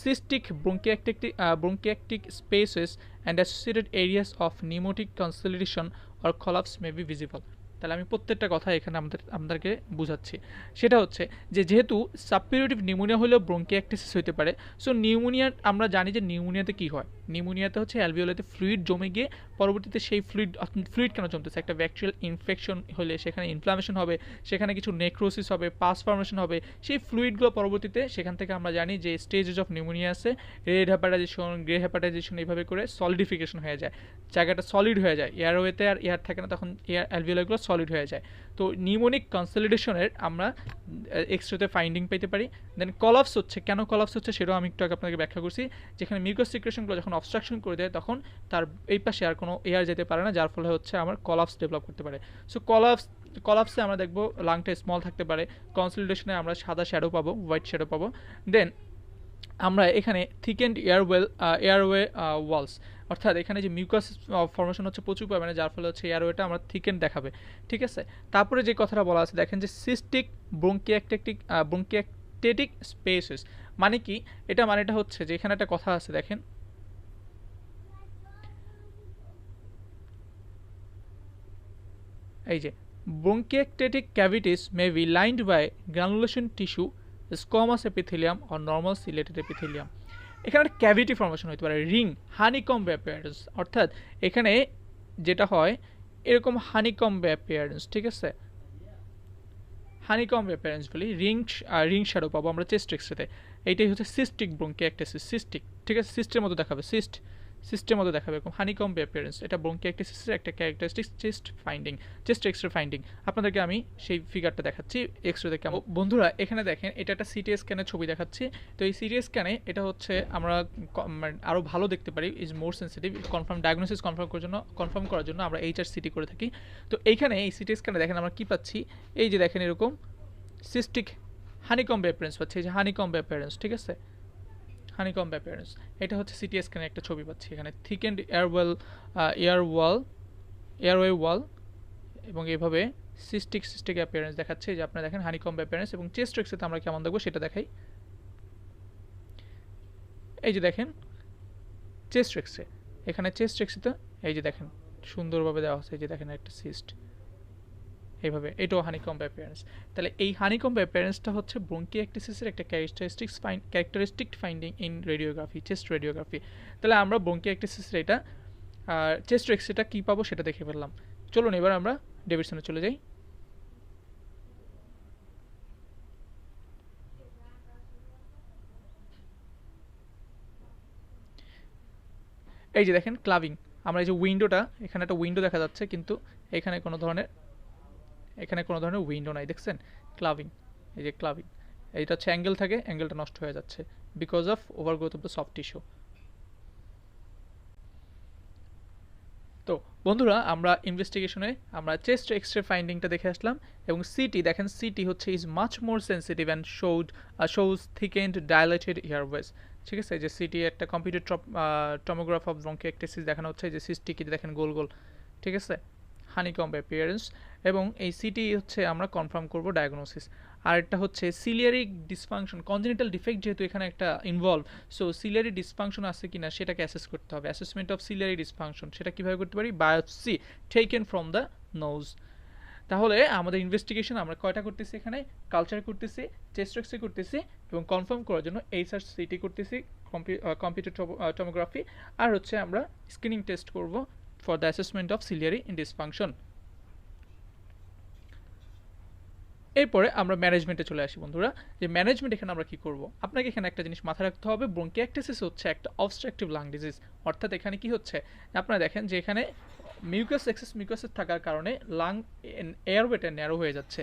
cystic bronchiectatic spaces and associated areas of pneumotic consolidation or collapse may be visible. তাহলে আমি প্রত্যেকটা কথা এখানে আপনাদেরকে বুঝাচ্ছি। সেটা হচ্ছে যে যেহেতু সাবপিউরেটিভ নিউমোনিয়া হলেও ব্রঙ্কিয়াক্টিসিস হতে পারে। সো নিউমোনিয়া আমরা জানি যে নিউমোনিয়াতে কী হয়, নিউমোনিয়াতে হচ্ছে অ্যালভিওলাতে ফ্লুইড জমে গিয়ে পরবর্তীতে সেই ফ্লুইড কেন জমতেছে, একটা ব্যাকটেরিয়াল ইনফেকশন হলে সেখানে ইনফ্লামেশন হবে, সেখানে কিছু নেক্রোসিস হবে, পাস ফর্মেশন হবে, সেই ফ্লুইডগুলো পরবর্তীতে সেখান থেকে আমরা জানি যে স্টেজেস অফ নিউমোনিয়া আছে, রেড হেপাটাইজেশন, গ্রে হেপাটাইজেশন, এইভাবে করে সলিডিফিকেশন হয়ে যায়, জায়গাটা সলিড হয়ে যায়, এয়ারওয়েতে আর এয়ার থাকে না, তখন এয়ার অ্যালভিওলাগুলো সলিড হয়ে যায়। তো নিউমোনিক কনসলিডেশনের আমরা এক্সরেতে ফাইন্ডিং পেতে পারি। দেন কলাপস হচ্ছে, কেন কলাপস হচ্ছে সেটাও আমি একটু আগে আপনাকে ব্যাখ্যা করছি, যেখানে মিউকাস সিক্রেশনগুলো যখন অবস্ট্রাকশন করে দেয় তখন তার এই পাশে আর কোনো এয়ার যেতে পারে না, যার ফলে হচ্ছে আমার কলাপস ডেভেলপ করতে পারে। সো কলাপসে আমরা দেখবো লাংটা স্মল থাকতে পারে, কনসলিডেশনে আমরা সাদা শ্যাডো পাবো, হোয়াইট শ্যাডো পাবো। দেন আমরা এখানে থিকেন্ড এয়ারওয়ে ওয়ালস, অর্থাৎ এখানে যে মিউকাস ফর্মেশন হচ্ছে প্রচুর পরিমাণে, যার ফলে হচ্ছে এয়ারওয়েটা আমরা থিকেন্ড দেখাবে, ঠিক আছে। তারপরে যে কথাটা বলা আছে দেখেন যে সিস্টিক ব্রঙ্কিয়াক্টেটিক স্পেসেস, মানে কি এটা, মানেটা হচ্ছে যে এখানে একটা কথা আছে দেখেন, এই যে bronchiectatic cavities may be lined by granulation tissue, squamous epithelium or normal ciliated epithelium। এখানে একটা ক্যাভিটি ফর্মেশন হতে পারে, রিং হানিকম্ব অ্যাপিয়ারেন্স, অর্থাৎ এখানে যেটা হয় এরকম হানিকম্ব অ্যাপিয়ারেন্স, ঠিক আছে, হানিকম্ব অ্যাপিয়ারেন্স বলি, রিং শ্যাডো পাবো আমরা চেস্ট এক্সরেতে। এইটাই হচ্ছে সিস্টিক ব্রঙ্কিয়াক্টিসিস, সিস্টিক, ঠিক আছে, সিস্টের মতো দেখাবে, সিস্টের মতো দেখাবে এরকম হানিকম্ব অ্যাপিয়ারেন্স। এটা ব্রঙ্কিয়াক্টিসিসের একটা ক্যারেক্টারিস্টিক চেস্ট এক্সরে ফাইন্ডিং। আপনাদেরকে আমি সেই ফিগারটা দেখাচ্ছি এক্সরেতে কেমন। বন্ধুরা এখানে দেখেন এটা একটা সিটি স্ক্যানের ছবি দেখাচ্ছি। তো এই সিটি স্ক্যানে এটা হচ্ছে আমরা আরও ভালো দেখতে পারি, is more sensitive, diagnosis confirm করার জন্য আমরা HRCT করে থাকি। তো এইখানে এই সিটি স্ক্যানে দেখেন আমরা কি পাচ্ছি, এই যে দেখেন এরকম সিস্টিক হানিকম্ব অ্যাপিয়ারেন্স পাচ্ছি, এই যে হানিকম্ব অ্যাপিয়ারেন্স, ঠিক আছে, হানিকম্ব অ্যাপিয়ারেন্স। এটা হচ্ছে সিটি স্ক্যানে একটা ছবি পাচ্ছি, এখানে থিকেন্ড এয়ারওয়ে ওয়াল এবং এভাবে সিস্টিক অ্যাপিয়ারেন্স দেখাচ্ছে, যে আপনারা দেখেন হানিকম্ব অ্যাপিয়ারেন্স। এবং চেস্ট এক্সরেতে আমরা কেমন দেখবো সেটা দেখাই, এই যে দেখেন চেস্ট এক্সরে, এখানে চেস্ট এক্সরেতে এই যে দেখেন সুন্দরভাবে দেওয়া আছে, এই যে দেখেন একটা সিস্ট, এইভাবে, এটাও হানিকম্ব অ্যাপিয়ারেন্স। তাহলে এই হানিকম্ব অ্যাপিয়ারেন্সটা হচ্ছে ব্রঙ্কিয়াক্টিসিসের একটা characteristic finding in radiography, chest radiography. তাহলে আমরা ব্রঙ্কিয়াক্টিসিসের এটা চেস্ট এক্সরেটা কী পাবো সেটা দেখে ফেললাম। চলুন এবার আমরা ডেভিডসনে চলে যাই। এই যে দেখেন ক্লাভিং, আমরা এই যে উইন্ডোটা, এখানে একটা উইন্ডো দেখা যাচ্ছে, কিন্তু এখানে কোনো ধরনের উইন্ডো নাই, দেখছেন ক্লাভিং, এই যে ক্লাভিং, এইটা হচ্ছে অ্যাঙ্গেল থাকে, অ্যাঙ্গেলটা নষ্ট হয়ে যাচ্ছে because of overgrowth of the soft tissue. তো বন্ধুরা আমরা ইনভেস্টিগেশনে আমরা চেস্ট এক্সরে ফাইন্ডিংটা দেখে আসলাম, এবং সিটি দেখেন, সিটি হচ্ছে is much more sensitive and shows thickened dilated Airways, ঠিক আছে। যে সিটি একটা কম্পিউটার টমোগ্রাফ অফ ব্রঙ্কিয়াক্টিসিস দেখানো হচ্ছে, যে সিস্টিকে দেখেন গোল গোল, ঠিক আছে, হানিকম্ব অ্যাপিয়ারেন্স। এবং এই সিটি হচ্ছে আমরা কনফার্ম করব ডায়াগনোসিস। আর একটা হচ্ছে সিলিয়ারি ডিসফাংশন, কনজেনিটাল ডিফেক্ট যেহেতু এখানে একটা ইনভলভ, সো সিলিয়ারি ডিসফাংশন আছে কিনা সেটাকে অ্যাসেস করতে হবে। অ্যাসেসমেন্ট অফ সিলিয়ারি ডিসফাংশন সেটা কীভাবে করতে পারি, biopsy taken from the nose. তাহলে আমাদের ইনভেস্টিগেশন আমরা কয়টা করতেছি, এখানে কালচার করতেছি, চেস্ট এক্সরে করতেছি, এবং কনফার্ম করার জন্য HRCT করতেছি, কম্পিউটার টমোগ্রাফি, আর হচ্ছে আমরা স্ক্রিনিং টেস্ট করব for the assessment of ciliary dysfunction. এরপরে আমরা ম্যানেজমেন্টে চলে আসি বন্ধুরা। যে ম্যানেজমেন্ট এখানে আমরা কি করব, আপনাকে এখানে একটা জিনিস মাথায় রাখতে হবে, ব্রঙ্কিয়াক্টিসিস হচ্ছে একটা অবস্ট্রাকটিভ লাং ডিজিজ, অর্থাৎ এখানে কি হচ্ছে, আপনারা দেখেন যে এখানে এক্সেস মিউকাস থাকার কারণে লাং এয়ারওয়েটা ন্যারো হয়ে যাচ্ছে,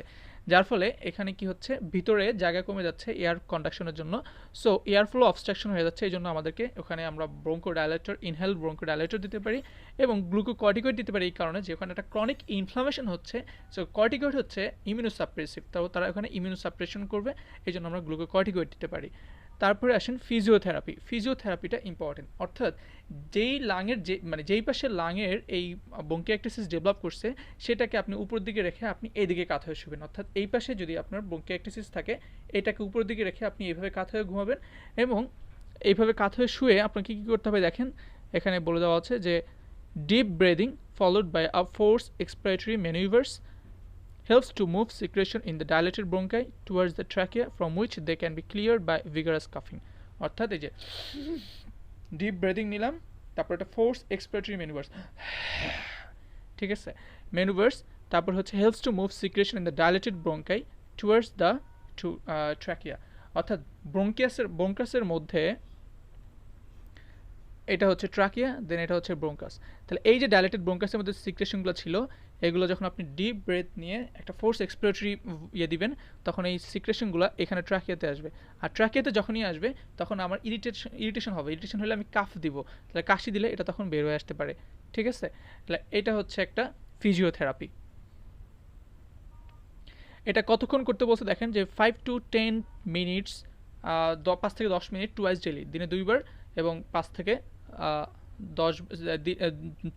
যার ফলে এখানে কি হচ্ছে ভিতরে জায়গা কমে যাচ্ছে এয়ার কন্ডাকশনের জন্য, সো এয়ার ফ্লো অবস্ট্রাকশন হয়ে যাচ্ছে। এই জন্য আমাদেরকে ওখানে আমরা ব্রঙ্কোডাইলেটর, ইনহেল ব্রঙ্কোডাইলেটর দিতে পারি, এবং গ্লুকোকর্টিকয়েড দিতে পারি, এই কারণে যে ওখানে একটা ক্রনিক ইনফ্লামেশন হচ্ছে, সো কর্টিকয়েড হচ্ছে ইমিউনোসাপ্রেসিভ, তারা ওখানে ইমিউনোসাপ্রেশন করবে, এই জন্য আমরা গ্লুকোকর্টিকয়েড দিতে পারি। তারপরে আসেন ফিজিওথেরাপিটা ইম্পর্টেন্ট, অর্থাৎ যেই লাঙের যেই পাশে লাঙের এই ব্রঙ্কিয়াক্টিসিস ডেভেলপ করছে সেটাকে আপনি উপর দিকে রেখে আপনি এইদিকে কাত হয়ে শুবেন, অর্থাৎ এই পাশে যদি আপনার ব্রঙ্কিয়াক্টিসিস থাকে এটাকে উপর দিকে রেখে আপনি এইভাবে কাত হয়ে ঘুমাবেন, এবং এইভাবে কাত হয়ে শুয়ে আপনাকে কী করতে হবে দেখেন, এখানে বলে দেওয়া আছে যে deep breathing followed by a force expiratory manoeuvres helps to move secretion in the dilated bronchi towards the trachea from which they can be cleared by vigorous coughing. অর্থাৎ এই যে ডিপ ব্রেদিং নিলাম, তারপর একটা ফোর্স এক্সপিরেটরি ম্যানুভার্স, ঠিক আছে, ম্যানুভার্স, তারপর হচ্ছে helps to move secretion in the dilated ব্রঙ্কাই towards the trachea, অর্থাৎ ব্রঙ্কাসের মধ্যে এটা হচ্ছে ট্রাকিয়া, দেন এটা হচ্ছে ব্রঙ্কাস। তাহলে এই যে ডাইলেটেড ব্রঙ্কাসের মধ্যে সিক্রেশনগুলো ছিল, এগুলো যখন আপনি ডিপ ব্রেথ নিয়ে একটা ফোর্স এক্সপিরেটরি দিবেন, তখন এই সিক্রেশনগুলো এখানে ট্রাকিয়াতে আসবে। আর ট্রাকিয়াতে যখনই আসবে তখন আমার ইরিটেশন হবে। ইরিটেশন হলে আমি কাফ দিব, তাহলে কাশি দিলে এটা তখন বের হয়ে আসতে পারে, ঠিক আছে। তাহলে এটা হচ্ছে একটা ফিজিওথেরাপি। এটা কতক্ষণ করতে বলছে দেখেন, যে 5 to 10 মিনিটস, 5 থেকে 10 মিনিট টুয়াইস ডেলি, দিনে 2 বার, এবং 5 থেকে 10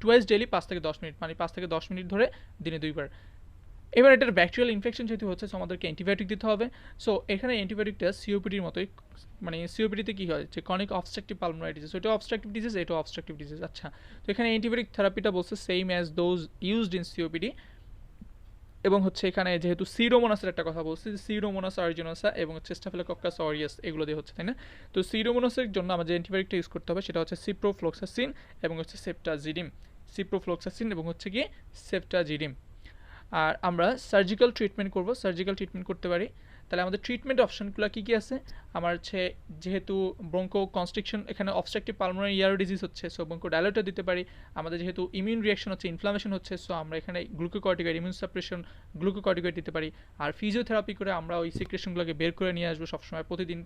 টুয়াইস ডেলি 5 থেকে 10 মিনিট, মানে 5 থেকে 10 মিনিট ধরে দিনে 2 বার। এবার এটার ব্যাকটেরিয়াল ইনফেকশন যেহেতু হচ্ছে, সো আমাদেরকে অ্যান্টিবায়োটিক দিতে হবে। সো এখানে অ্যান্টিবায়োটিকটা সিওপিডির মতোই, মানে সিওপিডিতে কী হয় যে ক্রনিক অবস্ট্রাকটিভ পালমোনারি ডিজিজ, ওইটা অবস্ট্রাকটিভ ডিজিজ, এটাও অবস্ট্রাকটিভ ডিজিজ। আচ্ছা, তো এখানে অ্যান্টিবায়োটিক থেরাপিটা বলছে same as those used in COPD, এবং হচ্ছে এখানে যেহেতু সিরোমোনাসের একটা কথা বলছি, সিরোমোনাস আর্জিনোসা এবং হচ্ছে স্টাফিলোকক্কাস অরিয়াস, এগুলো দিয়ে হচ্ছে, তাই না। তো সিরোমোনাসের জন্য আমাদের যে অ্যান্টিবায়োটিকটা ইউজ করতে হবে সেটা হচ্ছে সিপ্রোফ্লক্সাসিন এবং হচ্ছে সেপ্টাজিডিম, সিপ্রোফ্লক্সাসিন এবং হচ্ছে কি সেপ্টাজিডিম। আর আমরা সার্জিক্যাল ট্রিটমেন্ট করব, সার্জিক্যাল ট্রিটমেন্ট করতে পারি। তাহলে আমাদের ট্রিটমেন্ট অপশনগুলো কী কী আছে, আমার হচ্ছে যেহেতু ব্রঙ্কো কনস্ট্রিকশন, এখানে অবস্ট্রাকটিভ পালমোনারি ইয়ারো ডিজিজ হচ্ছে, সো ব্রঙ্কো ডাইলেটর দিতে পারি। আমাদের যেহেতু ইমিউন রিয়াকশন হচ্ছে, ইনফ্লামেশন হচ্ছে, সো আমরা এখানে গ্লুকোকর্টিকয়েড, ইমিউন সাপ্রেশন গ্লুকোকর্টিকয়েড দিতে পারি। আর ফিজিওথেরাপি করে আমরা ওই সিক্রেশনগুলোকে বের করে নিয়ে আসবো সবসময়, প্রতিদিন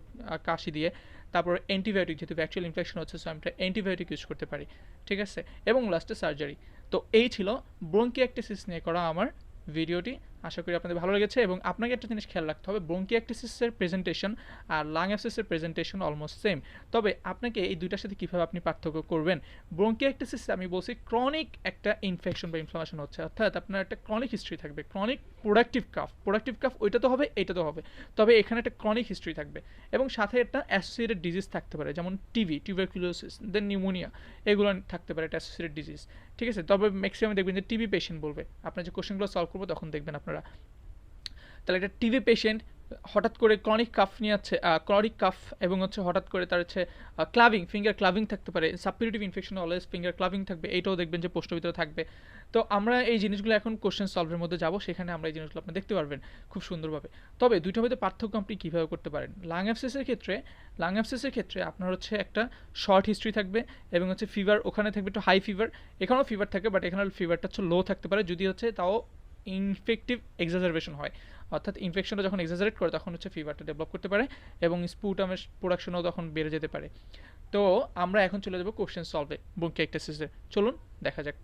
কাশি দিয়ে। তারপর অ্যান্টিবায়োটিক, যেহেতু ব্যাকটেরিয়াল ইনফেকশন হচ্ছে, সো আমরা অ্যান্টিবায়োটিক ইউজ করতে পারি, ঠিক আছে, এবং লাস্টে সার্জারি। তো এই ছিল ব্রঙ্কিয়াক্টিসিস নিয়ে করা আমার ভিডিওটি। আশা করি আপনাদের ভালো লেগেছে, এবং আপনাকে একটা জিনিস খেয়াল রাখতে হবে, ব্রঙ্কিয়াক্টিসিসের প্রেজেন্টেশন আর লাং অ্যাবসেসের প্রেজেন্টেশন অলমোস্ট সেম। তবে আপনাকে এই দুইটার সাথে কীভাবে আপনি পার্থক্য করবেন, ব্রঙ্কিয়াক্টিসিস আমি বলছি ক্রনিক একটা ইনফেকশন বা ইনফ্লামেশন হচ্ছে, অর্থাৎ আপনার একটা ক্রনিক হিস্ট্রি থাকবে, ক্রনিক প্রোডাক্টিভ কাফ ওইটা তো হবে, এইটা তো হবে, তবে এখানে একটা ক্রনিক হিস্ট্রি থাকবে, এবং সাথে একটা অ্যাসোসিয়েটেড ডিজিজ থাকতে পারে, যেমন টিবি, টিউবারকুলোসিস, দেন নিউমোনিয়া, এগুলো থাকতে পারে, একটা অ্যাসোসিয়েটেড ডিজিজ, ঠিক আছে। তবে ম্যাক্সিমাম দেখবেন যে টিবি পেশেন্ট বলবে, আপনার যে কোশ্চেনগুলো সলভ করবো তখন দেখবেন আপনারা। তাহলে একটা টিবি পেশেন্ট হঠাৎ করে ক্রনিক কাফ নিয়ে আছে, ক্রনিক কাফ, এবং হচ্ছে হঠাৎ করে তার হচ্ছে ক্লাভিং, ফিঙ্গার ক্লাভিং থাকতে পারে, সাবপিউরেটিভ ইনফেকশন অলওয়েজ ফিঙ্গার ক্লাভিং থাকবে, এইটাও দেখবেন যে প্রশ্নের ভিতরে থাকবে। তো আমরা এই জিনিসগুলো এখন কোশ্চেন সলভের মধ্যে যাব, সেখানে আমরা এই জিনিসগুলো আপনি দেখতে পারবেন খুব সুন্দরভাবে। তবে দুইটার মধ্যে পার্থক্য আপনি কীভাবে করতে পারেন, লাং অ্যাবসেসের ক্ষেত্রে আপনার হচ্ছে একটা শর্ট হিস্ট্রি থাকবে, এবং হচ্ছে ফিভার ওখানে থাকবে একটু হাই ফিভার, এখানেও ফিভার থাকবে, বাট এখানে ফিভারটা হচ্ছে লো থাকতে পারে, যদি হচ্ছে তাও ইনফেক্টিভ এক্সাজারবেশন হয়, অর্থাৎ ইনফেকশনটা যখন এক্সাজারেট করে তখন হচ্ছে ফিভারটা ডেভেলপ করতে পারে, এবং স্পুটামের প্রোডাকশনও তখন বেড়ে যেতে পারে। তো আমরা এখন চলে যাবো কোশ্চেন সলভে ব্রঙ্কিয়াক্টিসিসে, চলুন দেখা যাক।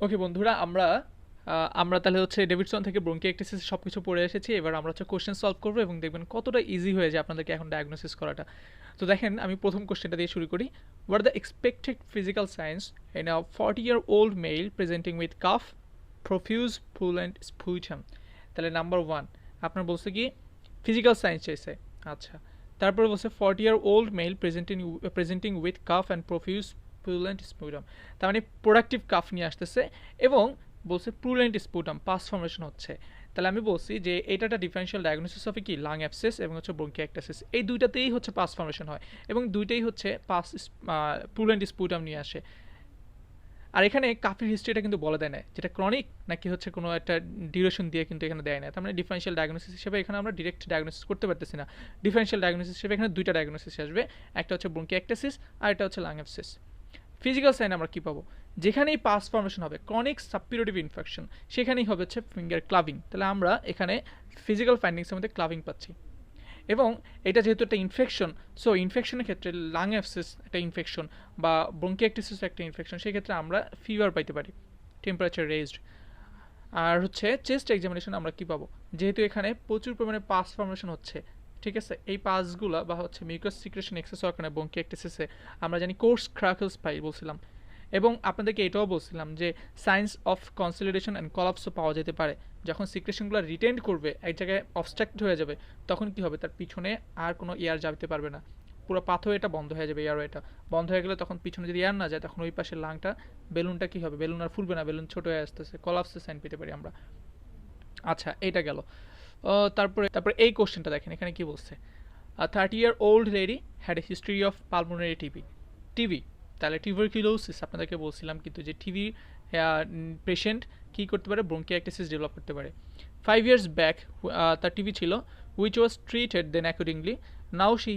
ওকে বন্ধুরা, আমরা তাহলে হচ্ছে ডেভিডসন থেকে ব্রঙ্কিয়াক্টিসিস সব কিছু পড়ে এসেছি। এবার আমরা হচ্ছে কোশ্চেন সলভ করবো, এবং দেখবেন কতটা ইজি হয়ে যায় আপনাদেরকে এখন ডায়াগনোসিস করাটা। তো দেখেন, আমি প্রথম কোশ্চেনটা দিয়ে শুরু করি। What are the expected physical signs in a 40-year-old male presenting with cough, profuse purulent sputum? তাহলে নাম্বার 1 আপনার বলছে কি ফিজিক্যাল সাইন্স চাইছে, আচ্ছা। তারপরে বলছে 40-year-old male presenting with cough and profuse purulent sputum, তার মানে প্রোডাক্টিভ কাফ নিয়ে আসতেছে, এবং বলছে পুলেন্ট স্পুটাম পাস ফর্মেশন হচ্ছে। তাহলে আমি বলছি যে এটা একটা ডিফারেন্সিয়াল ডায়াগনোসিস হবে কি লাং অ্যাবসেস এবং হচ্ছে ব্রঙ্কিয়াক্টিসিস, এই দুইটাতেই হচ্ছে পাস ফর্মেশন হয়, এবং দুইটাই হচ্ছে পাস পুলেন্ট স্পুটাম নিয়ে আসে। আর এখানে কাফের হিস্ট্রিটা কিন্তু বলে দেয় না, যেটা ক্রনিক নাকি হচ্ছে কোনো একটা ডিউরেশন দিয়ে কিন্তু এখানে দেয় না। তার মানে ডিফারেন্সিয়াল ডায়াগনোসিস হিসেবে এখানে আমরা ডিরেক্ট ডায়াগনোসিস করতে পারতেছি না। ডিফারেন্সিয়াল ডায়াগনোসিস হিসেবে এখানে দুইটা ডায়াগনোসিস আসবে, একটা হচ্ছে ব্রঙ্কিয়াক্টিসিস আর একটা হচ্ছে লাং অ্যাবসেস। ফিজিক্যাল সাইন আমরা কী পাবো, যেখানেই পাস ফর্মেশন হবে ক্রনিক সাবপিউরেটিভ ইনফেকশন, সেখানেই হবে হচ্ছে ফিঙ্গার ক্লাভিং। তাহলে আমরা এখানে ফিজিক্যাল ফাইন্ডিংসের মধ্যে ক্লাভিং পাচ্ছি, এবং এটা যেহেতু একটা ইনফেকশন, সো ইনফেকশনের ক্ষেত্রে লাং অ্যাবসেস একটা ইনফেকশন বা ব্রঙ্কিয়াক্টিসিস একটা ইনফেকশন, সেক্ষেত্রে আমরা ফিভার পাইতে পারি, টেম্পারেচার রেজড। আর হচ্ছে চেস্ট এক্সামিনেশন আমরা কী পাবো, যেহেতু এখানে প্রচুর পরিমাণে পাস ফর্মেশন হচ্ছে, ঠিক আছে, এই পাসগুলো বা হচ্ছে মিউকাস সিক্রেশন এক্সেস হওয়ার কারণে ব্রঙ্কিয়াক্টিসিসে আমরা জানি কোর্স ক্র্যাকলস পাই বলছিলাম, এবং আপনাদেরকে এটাও বলছিলাম যে সাইন্স অফ কনসলিডেশন অ্যান্ড কলাপসও পাওয়া যেতে পারে। যখন সিক্রেশনগুলো রিটেন্ড করবে, এক জায়গায় অবস্ট্রাক্ট হয়ে যাবে, তখন কি হবে, তার পিছনে আর কোনো এয়ার যাইতে পারবে না, পুরো পাথওয়েটা বন্ধ হয়ে যাবে, এয়ারওয়েটা বন্ধ হয়ে গেলে তখন পিছনে যদি এয়ার না যায়, তখন ওই পাশের লাংটা, বেলুনটা কি হবে, বেলুন আর ফুলবে না, বেলুন ছোট হয়ে আসতেছে, কলাপসের সাইন পেতে পারি আমরা। আচ্ছা, এটা গেল। তারপরে তারপরে এই কোশ্চেনটা দেখেন, এখানে কি বলছে, 30-year-old lady had a history of pulmonary TB, তাহলে টিউবারকিউলোসিস আপনাদেরকে বলছিলাম কিন্তু যে টিবি পেশেন্ট কী করতে পারে, ব্রঙ্কিয়াইটিস ডেভেলপ করতে পারে। 5 years back তার টিবি ছিল, which was treated then accordingly. Now she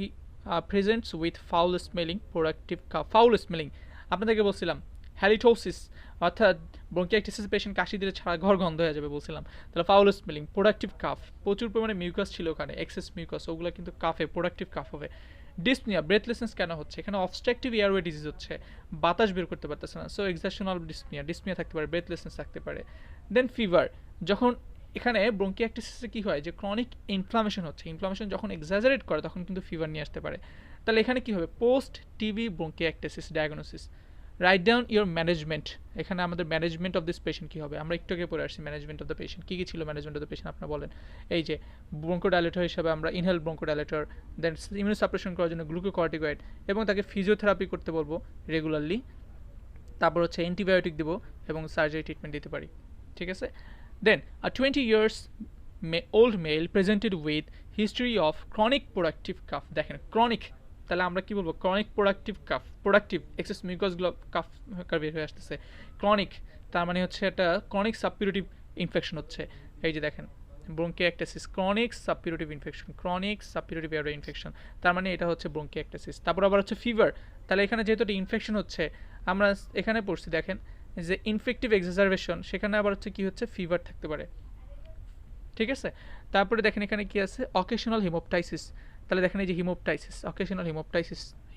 presents with foul smelling productive cough. Foul smelling আপনাদেরকে বলছিলাম হ্যালিটোসিস, অর্থাৎ ব্রঙ্কিয়াইটিসিস পেশেন্ট কাশি দিলে ছাড়া ঘর গন্ধ হয়ে যাবে বলছিলাম। তাহলে ফাউল স্মেলিং, প্রোডাক্টিভ কাফ, প্রচুর পরিমাণে মিউকাস ছিল ওখানে, এক্সেস মিউকাস, ওগুলো কিন্তু কাফে, প্রোডাক্টিভ কাফ হবে। ডিসনিয়া, ব্রেথলেসনেস কেন হচ্ছে, এখানে অবস্ট্রাকটিভ এয়ারওয়ে ডিজিজ হচ্ছে, বাতাস বের করতে পারতেছে না, সো এক্সারশনাল ডিসনিয়া থাকতে পারে, ব্রেথলেসনেস থাকতে পারে। দেন ফিভার, যখন এখানে ব্রঙ্কিয়াইটিসিসে কি হয় যে ক্রনিক ইনফ্লামেশন হচ্ছে, ইনফ্লামেশন যখন এক্সাজারেট করে তখন কিন্তু ফিভার নিয়ে আসতে পারে। তাহলে এখানে কি হবে, post TB bronchiectasis diagnosis. Right down your management, এখানে আমাদের ম্যানেজমেন্ট অফ দিস পেশেন্ট কী হবে, আমরা একটু আগে পড়ে আসছি ম্যানেজমেন্ট অফ দ্য পেশেন্ট, কী কী ছিল ম্যানেজমেন্ট অফ দ্য পেশেন্ট আপনারা বলেন। এই যে ব্রঙ্কোডাইলেটর হিসাবে আমরা ইনহেল ব্রঙ্কোডাইলেটর, দেন ইমিউনো সাপ্রেশন করার জন্য গ্লুকোকর্টিকয়েড, এবং তাকে ফিজিওথেরাপি করতে বলবো রেগুলারলি, তারপর হচ্ছে অ্যান্টিবায়োটিক দেবো এবং সার্জারি ট্রিটমেন্ট দিতে পারি, ঠিক আছে। দেন 20 years old male presented with history of chronic productive cough, দেখেন ক্রনিক, তাহলে আমরা কি বলবো, chronic productive cough, productive excess মিউকাসগুলো কাফ বের হয়ে আসতেছে, ক্রনিক তার মানে হচ্ছে একটা ক্রনিক সাবপিউরেটিভ ইনফেকশন হচ্ছে। এই যে দেখেন bronchiectasis, chronic suppurative infection, chronic suppurative airway infection, তার মানে এটা হচ্ছে ব্রঙ্কিয়াইটিস। তারপর আবার হচ্ছে ফিভার, তাহলে এখানে যেহেতু একটা ইনফেকশন হচ্ছে, আমরা এখানে পড়ছি দেখেন যে ইনফেক্টিভ এক্সাজারবেশন, সেখানে আবার হচ্ছে কি হচ্ছে, ফিভার থাকতে পারে, ঠিক আছে। তারপরে দেখেন এখানে কি আছে, অকেশনাল হিমোপটাইসিস, তাহলে দেখেন এই যে হিমোপটাইসিস, অকেশনাল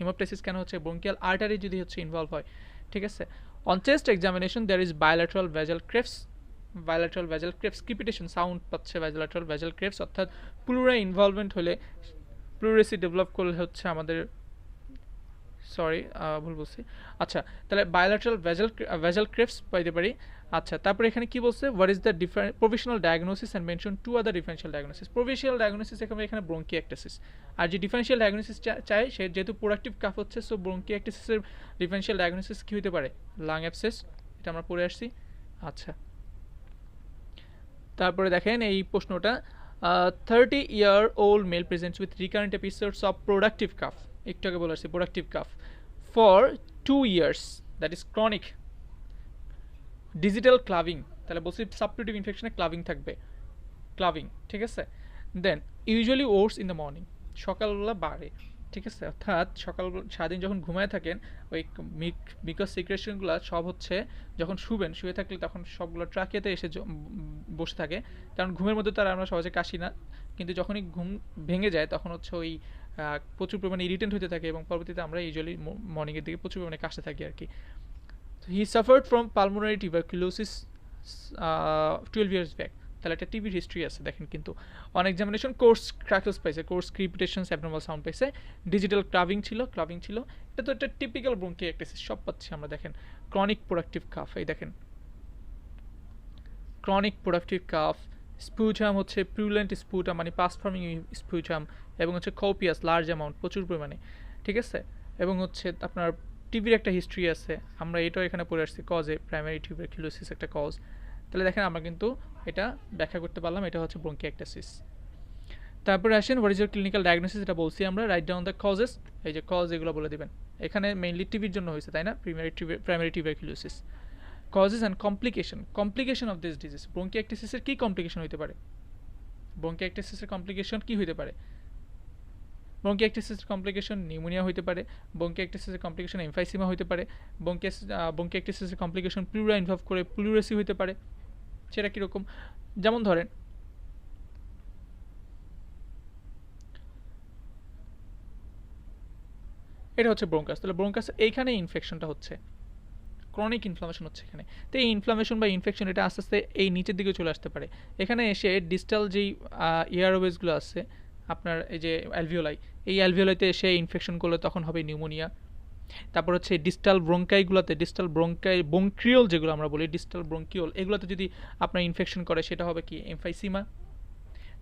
হিমোপটাইসিস কেন হচ্ছে, ব্রঙ্কিয়াল আর্টারি যদি হচ্ছে ইনভলভ হয়, ঠিক আছে। On chest examination there is bilateral basal creps, crepitation sound পাচ্ছে বায়োল্যাটারাল ভেজাল ক্রেপস, অর্থাৎ প্লুরাই ইনভলভমেন্ট হলে, প্লুরেসি ডেভেলপ করলে হচ্ছে আমাদের, সরি ভুল বলছি, আচ্ছা তাহলে বায়োল্যাটারাল ভেজাল ক্রেপস পাইতে পারি। আচ্ছা, তারপরে এখানে কি বলছে, what is the provisional diagnosis and mention to other differential diagnosis. Provisional diagnosis এখানে ব্রঙ্কিয়াইটিস, আর যে ডিফারেন্সিয়াল ডায়াগনোসিস চাই সে যেহেতু প্রোডাক্টিভ কাফ হচ্ছে, সো ব্রঙ্কিয়াইটিসের ডিফারেন্সিয়াল ডায়াগনোসিস কী হতে পারে, লাং অ্যাবসেস, এটা আমরা পড়ে আসছি। আচ্ছা, তারপরে দেখেন এই প্রশ্নটা, 30-year-old male presents with recurrent episodes of productive cough, একটু আগে বলে আসছি productive cough, for 2 years, that is chronic digital clubbing, তাহলে বলছি সাবপিউরেটিভ ইনফেকশনে ক্লাভিং থাকবে, ক্লাভিং, ঠিক আছে। Then usually worse in the morning, সকালবেলা বাড়ে, ঠিক আছে, অর্থাৎ সকাল সারাদিন যখন ঘুমায় থাকেন ওই মিকাস সিক্রেশনগুলো সব হচ্ছে, যখন শুয়ে থাকলে তখন সবগুলো ট্রাকেতে এসে বসে থাকে, কারণ ঘুমের মধ্যে তারা আমরা সহজে কাশি না, কিন্তু যখনই ঘুম ভেঙে যায় তখন হচ্ছে ওই প্রচুর পরিমাণে ইরিটেন্ট হতে থাকে, এবং পরবর্তীতে আমরা ইউজুয়ালি মর্নিংয়ের দিকে প্রচুর পরিমাণে কাশতে থাকি আর কি। হি suffered from pulmonary tuberculosis 12 years back, তাহলে একটা টিভির হিস্ট্রি আছে দেখেন, কিন্তু অন এক্সামিনেশন কোর্স ক্র্যাকলস পাইছে, কোর্স ক্রিপিটেশনস অ্যাবনর্মাল সাউন্ড পাইছে, ডিজিটাল ক্লাভিং ছিল, এটা তো একটা টিপিক্যাল ব্রঙ্কিয়াইটিস, সব পাচ্ছি আমরা। দেখেন ক্রনিক প্রোডাক্টিভ কাফ, এই দেখেন ক্রনিক প্রোডাক্টিভ কাফ, স্পুটাম হচ্ছে প্রিউলেন্ট স্পুটাম মানে পাস্ট ফর্মিং স্পুটাম, এবং হচ্ছে কপিয়াস লার্জ অ্যামাউন্ট প্রচুর পরিমাণে, ঠিক আছে। এবং হচ্ছে আপনার টিভির একটা হিস্ট্রি আছে, আমরা এটাও এখানে পড়ে আসছি, কজে প্রাইমারি টিউবারকুলোসিস একটা কজ, তাহলে দেখেন আমরা কিন্তু এটা ব্যাখ্যা করতে পারলাম, এটা হচ্ছে ব্রঙ্কিয়াইটিস। তারপরে আসেন what is your clinical diagnosis, এটা বলছি আমরা, রাইট ডাউন দ্য কজেস, এই যে কজ এগুলো বলে দিবেন, এখানে মেইনলি টিভির জন্য হয়েছে তাই না, primary tuberculosis. Causes and complication of this disease, ব্রঙ্কিয়াইটিসের কী কমপ্লিকেশন হতে পারে, ব্রঙ্কিয়াইটিসের কমপ্লিকেশন কী হতে পারে, ব্রঙ্কিয়াইটিসের কমপ্লিকেশন নিউমোনিয়া হতে পারে, ব্রঙ্কিয়াইটিসের কমপ্লিকেশন এমফাইসিমা হতে পারে, ব্রঙ্কিয়াইটিসের কমপ্লিকেশন প্লুরা ইনভলভ করে প্লুরেসি হতে পারে, সেটা কীরকম, যেমন ধরেন এটা হচ্ছে ব্রঙ্কাস, তাহলে ব্রঙ্কাস এইখানে ইনফেকশনটা হচ্ছে, ক্রনিক ইনফ্লামেশন হচ্ছে এখানে, তো এই ইনফ্লামেশন বা ইনফেকশন এটা আস্তে আস্তে এই নিচের দিকে চলে আসতে পারে, এখানে এসে ডিস্টাল যেই এয়ারওয়েজগুলো আছে আপনার, এই যে অ্যালভিওলাই, এই অ্যালভিওলাইতে এসে ইনফেকশন করলে তখন হবে নিউমোনিয়া, তারপর হচ্ছে ডিস্টাল ব্রঙ্কাইগুলোতে ব্রঙ্ক্রিওল যেগুলো আমরা বলি ডিস্টাল ব্রঙ্কিওল, এগুলোতে যদি আপনার ইনফেকশন করে সেটা হবে কি এমফাইসিমা।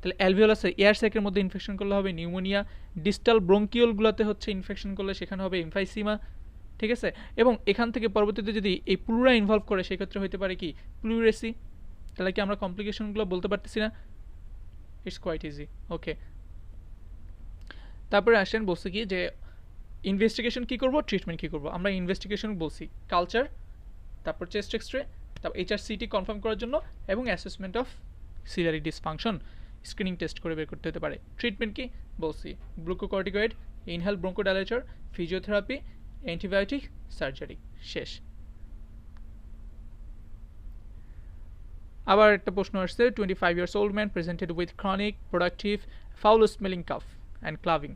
তাহলে অ্যালভিওলাসে এয়ার স্যাকের মধ্যে ইনফেকশন করলে হবে নিউমোনিয়া। ডিস্টাল ব্রঙ্কিওলগুলোতে হচ্ছে ইনফেকশন করলে সেখানে হবে এমফাইসিমা, ঠিক আছে। এবং এখান থেকে পরবর্তীতে যদি এই প্লুরা ইনভলভ করে সেক্ষেত্রে হতে পারে কি প্লুরেসি। তাহলে কি আমরা কমপ্লিকেশনগুলো বলতে পারতেছি না? It's quite easy. ওকে, তারপরে আসেন বলছি কি যে ইনভেস্টিগেশন কি করব, ট্রিটমেন্ট কি করব। আমরা ইনভেস্টিগেশন বলছি কালচার, তারপর চেস্ট এক্সরে, তারপর এইচআরসিটি কনফার্ম করার জন্য, এবং assessment of ciliary dysfunction screening test করে বের করতে হতে পারে। ট্রিটমেন্ট কি বলছি glucocorticoid, inhale bronchodilator, physiotherapy, antibiotic, surgery, শেষ। আবার একটা প্রশ্ন আসছে 25 years old man presented with chronic productive foul smelling cough and clubbing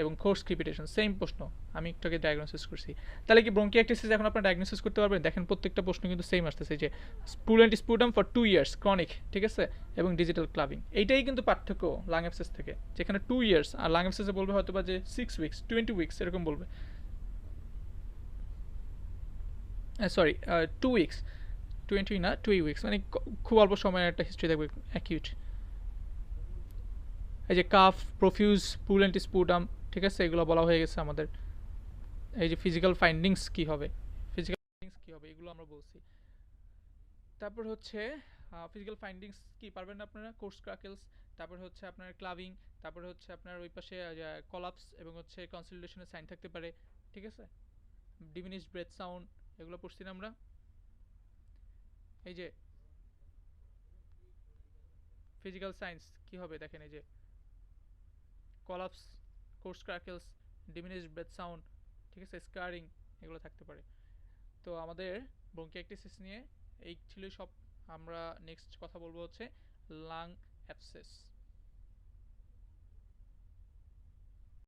এবং কোর্স ক্রিপিটেশন। সেম প্রশ্ন আমি একটু আগে ডায়াগনোসিস করছি। তাহলে কি ব্রঙ্কিয়াইটিস এখন আপনারা ডায়াগনোসিস করতে পারবেন? দেখেন প্রত্যেকটা প্রশ্ন কিন্তু সেম আসতেছে যে স্পুলেন্ট স্পুটাম ফর 2 ইয়ার্স ক্রনিক, ঠিক আছে, এবং ডিজিটাল ক্লাভিং। এইটাই কিন্তু পার্থক্য লাং অ্যাবসেস থেকে, যেখানে 2 ইয়ার্স আর লাং অ্যাবসেসে বলবে হয়তো বা যে 6 উইকস 20 উইকস এরকম বলবে, সরি 2 উইকস 20 না 2 উইকস, মানে খুব অল্প সময়ের একটা হিস্ট্রি থাকবে অ্যাকিউট। এই যে কাফ, প্রফিউজ, পুলেন্ট স্পুটাম, ঠিক আছে, এগুলো বলা হয়ে গেছে আমাদের। এই যে ফিজিক্যাল ফাইন্ডিংস কি হবে, এগুলো আমরা বলছি। তারপর হচ্ছে ফিজিক্যাল ফাইন্ডিংস কি পারবেন আপনারা, কোর্স ক্র্যাকেলস, তারপর হচ্ছে আপনার ক্লাভিং, তারপর হচ্ছে আপনার ওই পাশে কলাপস এবং হচ্ছে কনসলিডেশনের সাইন থাকতে পারে, ঠিক আছে, ডিমিনিশড ব্রেথ সাউন্ড, এগুলো পড়ছি না আমরা। এই যে ফিজিক্যাল সাইন্স কি হবে দেখেন, এই যে collapse, coarse crackles, diminished breath sound, ঠিক আছে, স্কারিং, এগুলো থাকতে পারে। তো আমাদের ব্রঙ্কিয়াইটিস নিয়ে এই ছিল সব। আমরা নেক্সট কথা বলবো হচ্ছে লাং অ্যাবসেস।